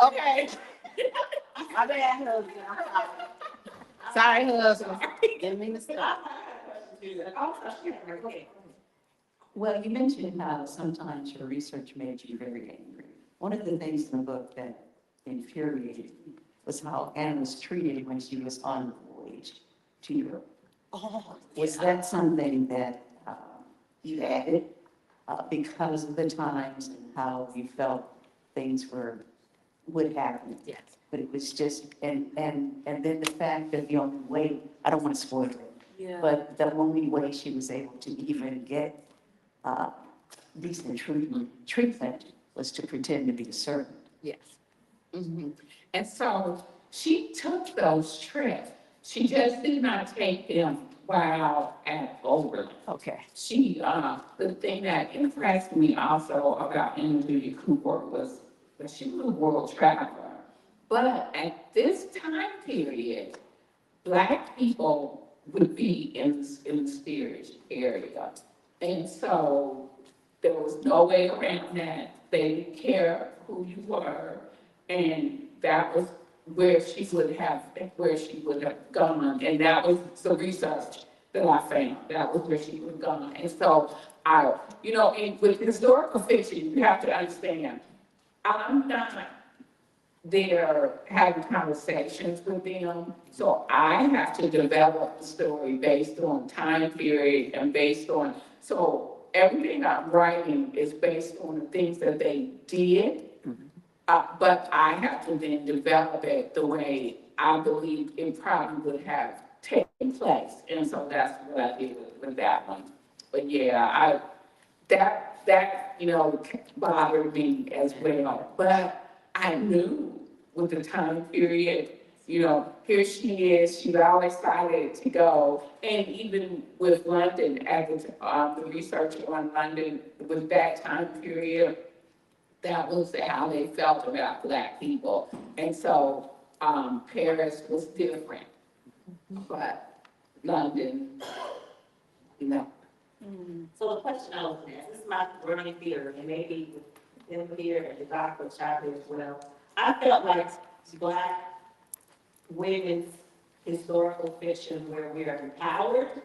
Speaker 7: Okay. My bad, husband. Sorry, husband. Didn't mean to stop.
Speaker 8: Well, you mentioned how sometimes your research made you very angry. One of the things in the book that infuriated me was how Anne was treated when she was on the voyage to Europe. Was that something that you added because of the times and how you felt things would happen?
Speaker 3: Yes.
Speaker 8: But it was just, and then the fact that the only way, I don't want to spoil it, but the only way she was able to even get decent treatment was to pretend to be a servant.
Speaker 3: Yes. Mhm. And so she took those trips. She just did not take them while at Overland.
Speaker 8: Okay.
Speaker 3: The thing that impressed me also about Anna Judy Cooper was that she was a world traveler. But at this time period, Black people would be in the steerage area. And so there was no way around that. They didn't care who you were. And that was where she would have gone. And that was the research that I found. That was where she would have gone. And so with historical fiction, you have to understand, I'm not there having conversations with them. So I have to develop the story based on time period and so everything I'm writing is based on the things that they did. But I have to then develop it the way I believe it probably would have taken place. And so that's what I did with that one. But yeah, that bothered me as well. But I knew with the time period, here she is, she's all excited to go. And even with London, the research on London, with that time period, that was how they felt about Black people. And so Paris was different, but London No.
Speaker 1: So the question I was asked, this is my running theory, and maybe in here and the doctor child here as well. I felt like Black women's historical fiction where we are empowered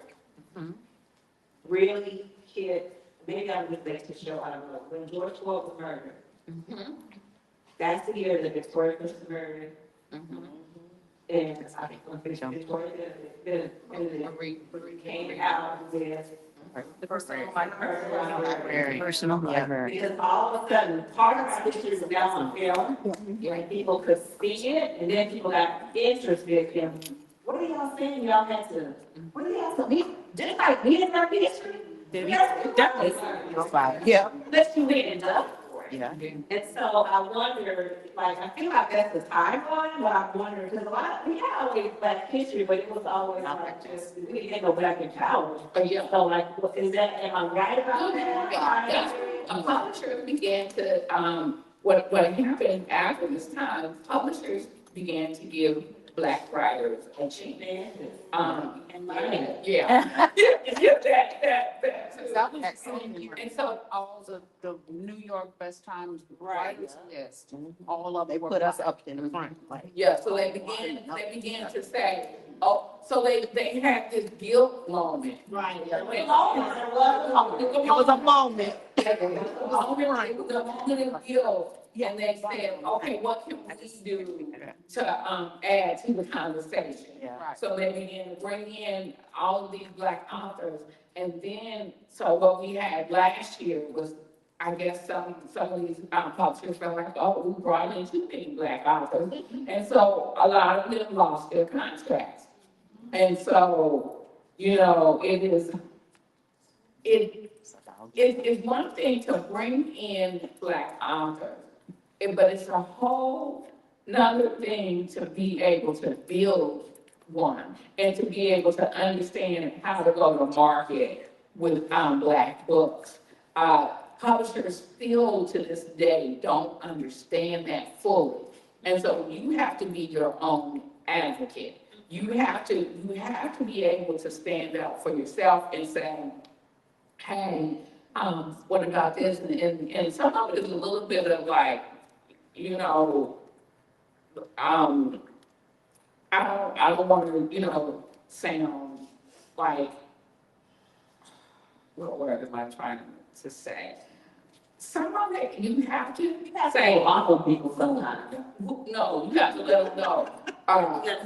Speaker 1: really hit, maybe I was late to show, I don't know, when George Floyd was murdered. That's the year that Victoria was murdered. And I think when Victoria came out with
Speaker 2: The personal
Speaker 1: her.
Speaker 2: Personal library.
Speaker 1: Because all of a sudden, part of our history was now on film, and people could see it, and then people got interested in, what are y'all saying y'all had to, what are y'all saying? Just like we didn't have history. Definitely.
Speaker 2: Yeah.
Speaker 1: Unless you went and dug for it.
Speaker 2: Yeah.
Speaker 1: And so I wonder, like, I feel like that's the timeline, but I wonder, because a lot, we had always Black history, but it was always like just, we didn't know Black empowerment.
Speaker 3: Yeah.
Speaker 1: So like, is that, am I right about that?
Speaker 3: That's when publishers began to, what happened after this time, publishers began to give Black writers a chance. Yeah.
Speaker 4: And so all the New York Best Times writers list, all of them put us up in the front, like.
Speaker 3: Yeah, so they began to say, oh, so they had this guilt moment.
Speaker 1: Right.
Speaker 3: It was a moment. It was a moment of guilt, and they said, okay, what can we do to, add to the conversation?
Speaker 4: Right.
Speaker 3: So they began to bring in all of these Black authors, and then, so what we had last year was, I guess some of these publishers felt like, oh, we brought in too many Black authors. And so a lot of them lost their contracts. And so, you know, it's one thing to bring in Black authors, but it's a whole another thing to be able to build one and to be able to understand how to go to market with Black books. Publishers still to this day don't understand that fully. And so you have to be your own advocate. You have to be able to stand up for yourself and say, hey, what about this? And some of it is a little bit of like, you know, I don't want to, you know, sound like, what word am I trying to say? Some of it, you have to say,
Speaker 1: Awful people sometimes.
Speaker 3: no, you have to let them know,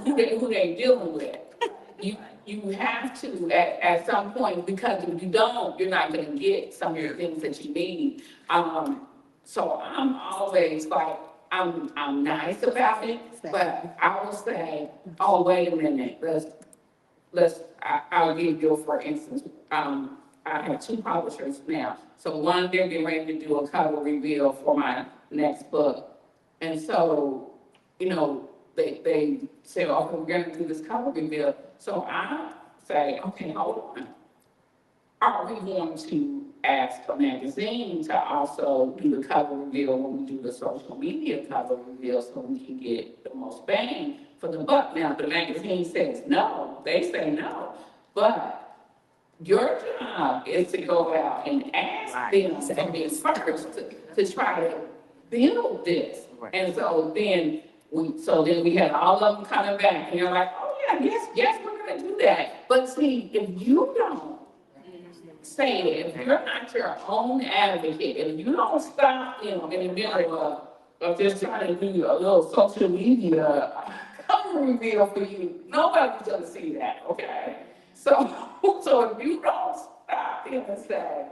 Speaker 3: who they dealing with. You have to at some point, because if you don't, you're not gonna get some of the things that you need. So I'm always like, I'm nice about it, but I will say, oh, wait a minute, I'll give you, for instance, I have two publishers now. So one, they're getting ready to do a cover reveal for my next book. And so, you know, they say, okay, we're gonna do this cover reveal. So I say, okay, hold on. Are we going to ask a magazine to also do the cover reveal when we do the social media cover reveal so we can get the most bang for the buck? Now, the magazine says no, they say no, but your job is to go out and ask them to be first to try to build this. And so then we had all of them coming back and you're like, oh yeah, yes, we're gonna do that. But see, if you don't say it, if you're not your own advocate, if you don't stop, you know, in the middle of just trying to do a little social media cover reveal for you, nobody's gonna see that, okay? So if you don't stop and say,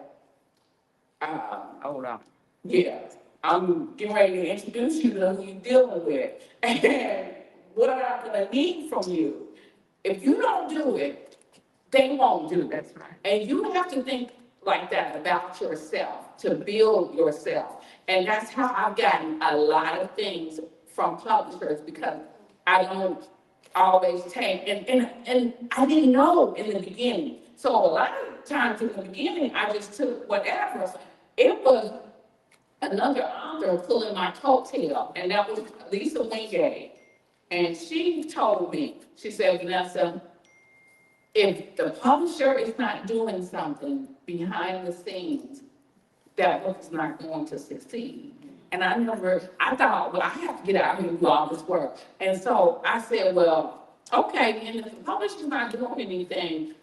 Speaker 4: Hold on.
Speaker 3: yeah, I'm getting ready to introduce you to who you're dealing with, and what I'm gonna need from you. If you don't do it, they won't do it. And you have to think like that about yourself, to build yourself. And that's how I've gotten a lot of things from publishers, because I don't always take, and I didn't know in the beginning. So a lot of times in the beginning, I just took whatever. It was another author pulling my coattail, and that was Lisa Wingate. And she told me, she said, Vanessa, if the publisher is not doing something behind the scenes, that book is not going to succeed. And I remember, I thought, well, I have to get out here and do all this work. And so I said, well, okay, and if the publisher's not doing anything,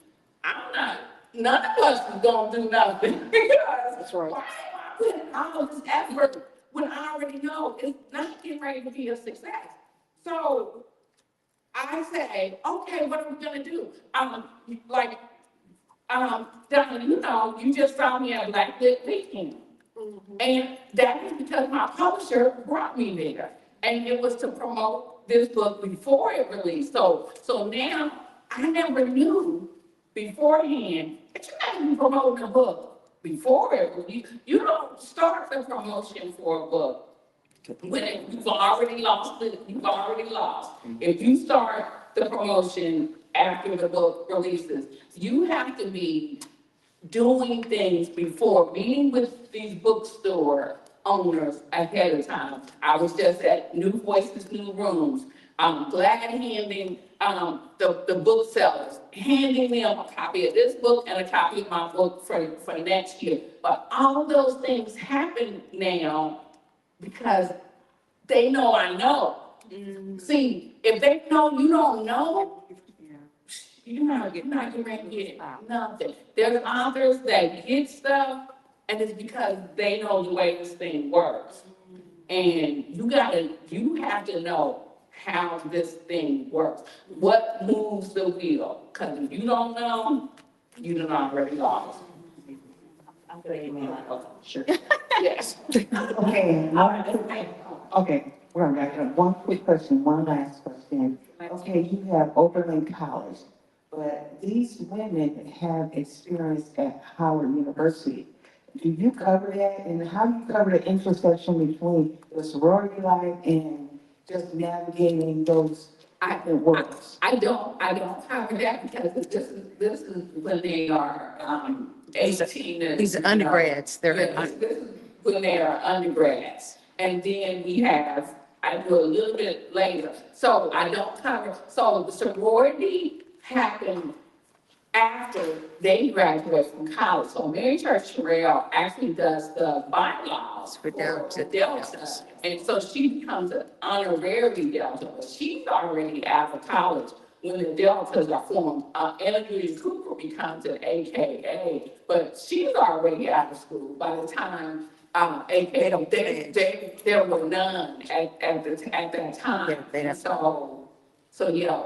Speaker 3: I'm not, none of us is gonna do nothing. Because
Speaker 4: That's right.
Speaker 3: why am I putting all this effort when I already know it's not getting ready to be a success? So I say, okay, what are we gonna do? Like, Donna, you know, you just saw me at Black Lit Weekend. And that is because my publisher brought me there. And it was to promote this book before it released. So now I never knew beforehand that you're not even promoting a book before it released. You don't start the promotion for a book when you've already lost it, you've already lost. If you start the promotion after the book releases, you have to be doing things before, meeting with these bookstore owners ahead of time. I was just at New Voices, New Rooms. I'm glad handing the booksellers, handing them a copy of this book and a copy of my book for next year. But all those things happen now because they know I know. See, if they know you don't know, you're not getting ready to get nothing. There's authors that get stuff, and it's because they know the way this thing works. And you have to know how this thing works. What moves the wheel? Because if you don't know, you done already lost. I'm gonna email it. Sure. Yes.
Speaker 7: Okay, okay, we're gonna back up. One quick question, one last question. Okay, you have Oberlin College, but these women have experience at Howard University. Do you cover that, and how do you cover the intersection between the sorority life and just navigating those different worlds?
Speaker 3: I don't cover that because this is when they are, 18 and.
Speaker 2: These are undergrads,
Speaker 3: This is when they are undergrads. And then I do a little bit later. So I don't cover, so the sorority happened after they graduate from college. So Mary Church Terrell actually does the bylaws for Delta. And so she becomes an honorary Delta, but she's already out of college when the Deltas are formed. Andrea Cooper becomes an AKA, but she's already out of school by the time AKA, there were none at that time. And so yeah,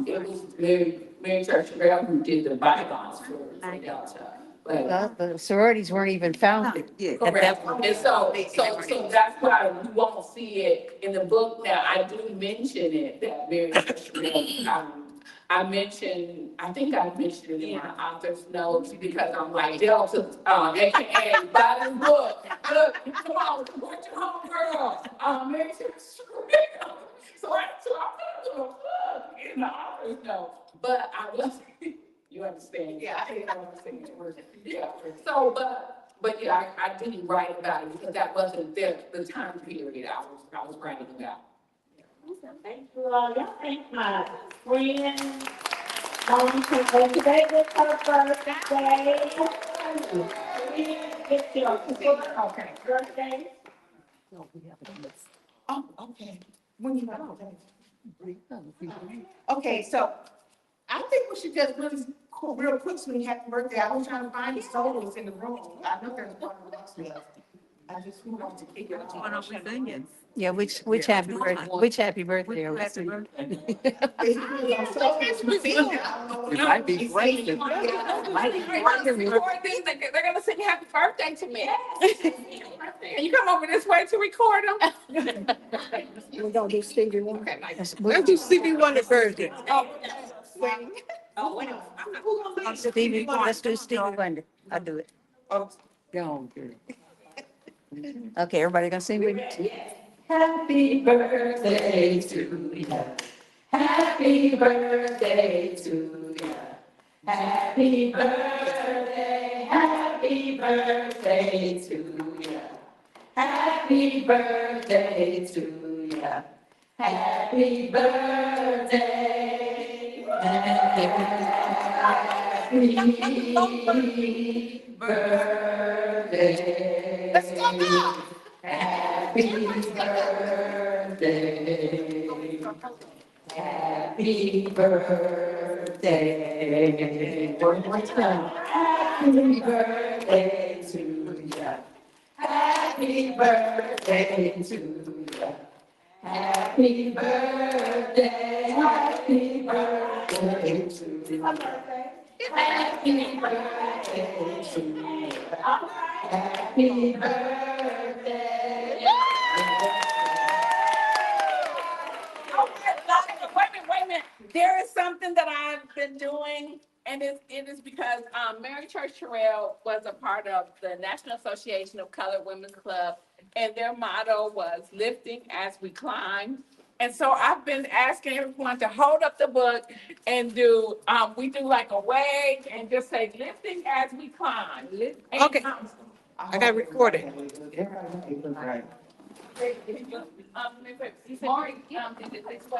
Speaker 3: it was Mary Church Terrell who did the bylaws for Delta.
Speaker 2: Well, the sororities weren't even founded.
Speaker 3: Correct. And so that's why you won't see it in the book. Now, I do mention it, that Mary Church Terrell, I think I mentioned it in my author's notes because I'm like, Delta, AKA, buy this book. Look, come on, support your homegirl, Mary Church Terrell. So I put a little plug in the author's note, but I wasn't, you understand? Yeah, I didn't understand the word. Yeah, so, but yeah, I didn't write about it because that wasn't the time period I was writing about.
Speaker 1: Thank you all. Y'all thank my friend. Today was her birthday. It's your birthday.
Speaker 7: Oh, okay. When you know. Okay, so I think we should just really real quick so we happy birthday. I was trying to find the solos in the room. I know there's one next to us. I just want to keep it on.
Speaker 2: Yeah, which happy birthday are we singing?
Speaker 7: It
Speaker 4: might be great.
Speaker 3: They're gonna sing happy birthday to me. Can you come over this way to record them?
Speaker 2: We're gonna do Stevie Wonder.
Speaker 3: Okay, nice.
Speaker 2: Let's do Stevie Wonder birthday.
Speaker 3: Sing.
Speaker 2: Stevie, let's do Stevie Wonder. I'll do it.
Speaker 7: Oh,
Speaker 2: Go on, girl. Okay, everybody gonna sing with me?
Speaker 3: Happy birthday to you. Happy birthday to you. Happy birthday, happy birthday to you. Happy birthday to you. Happy birthday.
Speaker 5: Let's go now. Happy birthday. Happy birthday. One more time. Happy birthday to you. Happy birthday to you. Happy birthday. Happy birthday to you. Happy birthday to you. Happy birthday.
Speaker 3: Wait a minute. There is something that I've been doing, and it is because Mary Church Terrell was a part of the National Association of Colored Women's Club, and their motto was lifting as we climb. And so I've been asking everyone to hold up the book and we do like a wave and just say lifting as we climb.
Speaker 5: Okay. I got recorded.
Speaker 3: Maury, did it this way?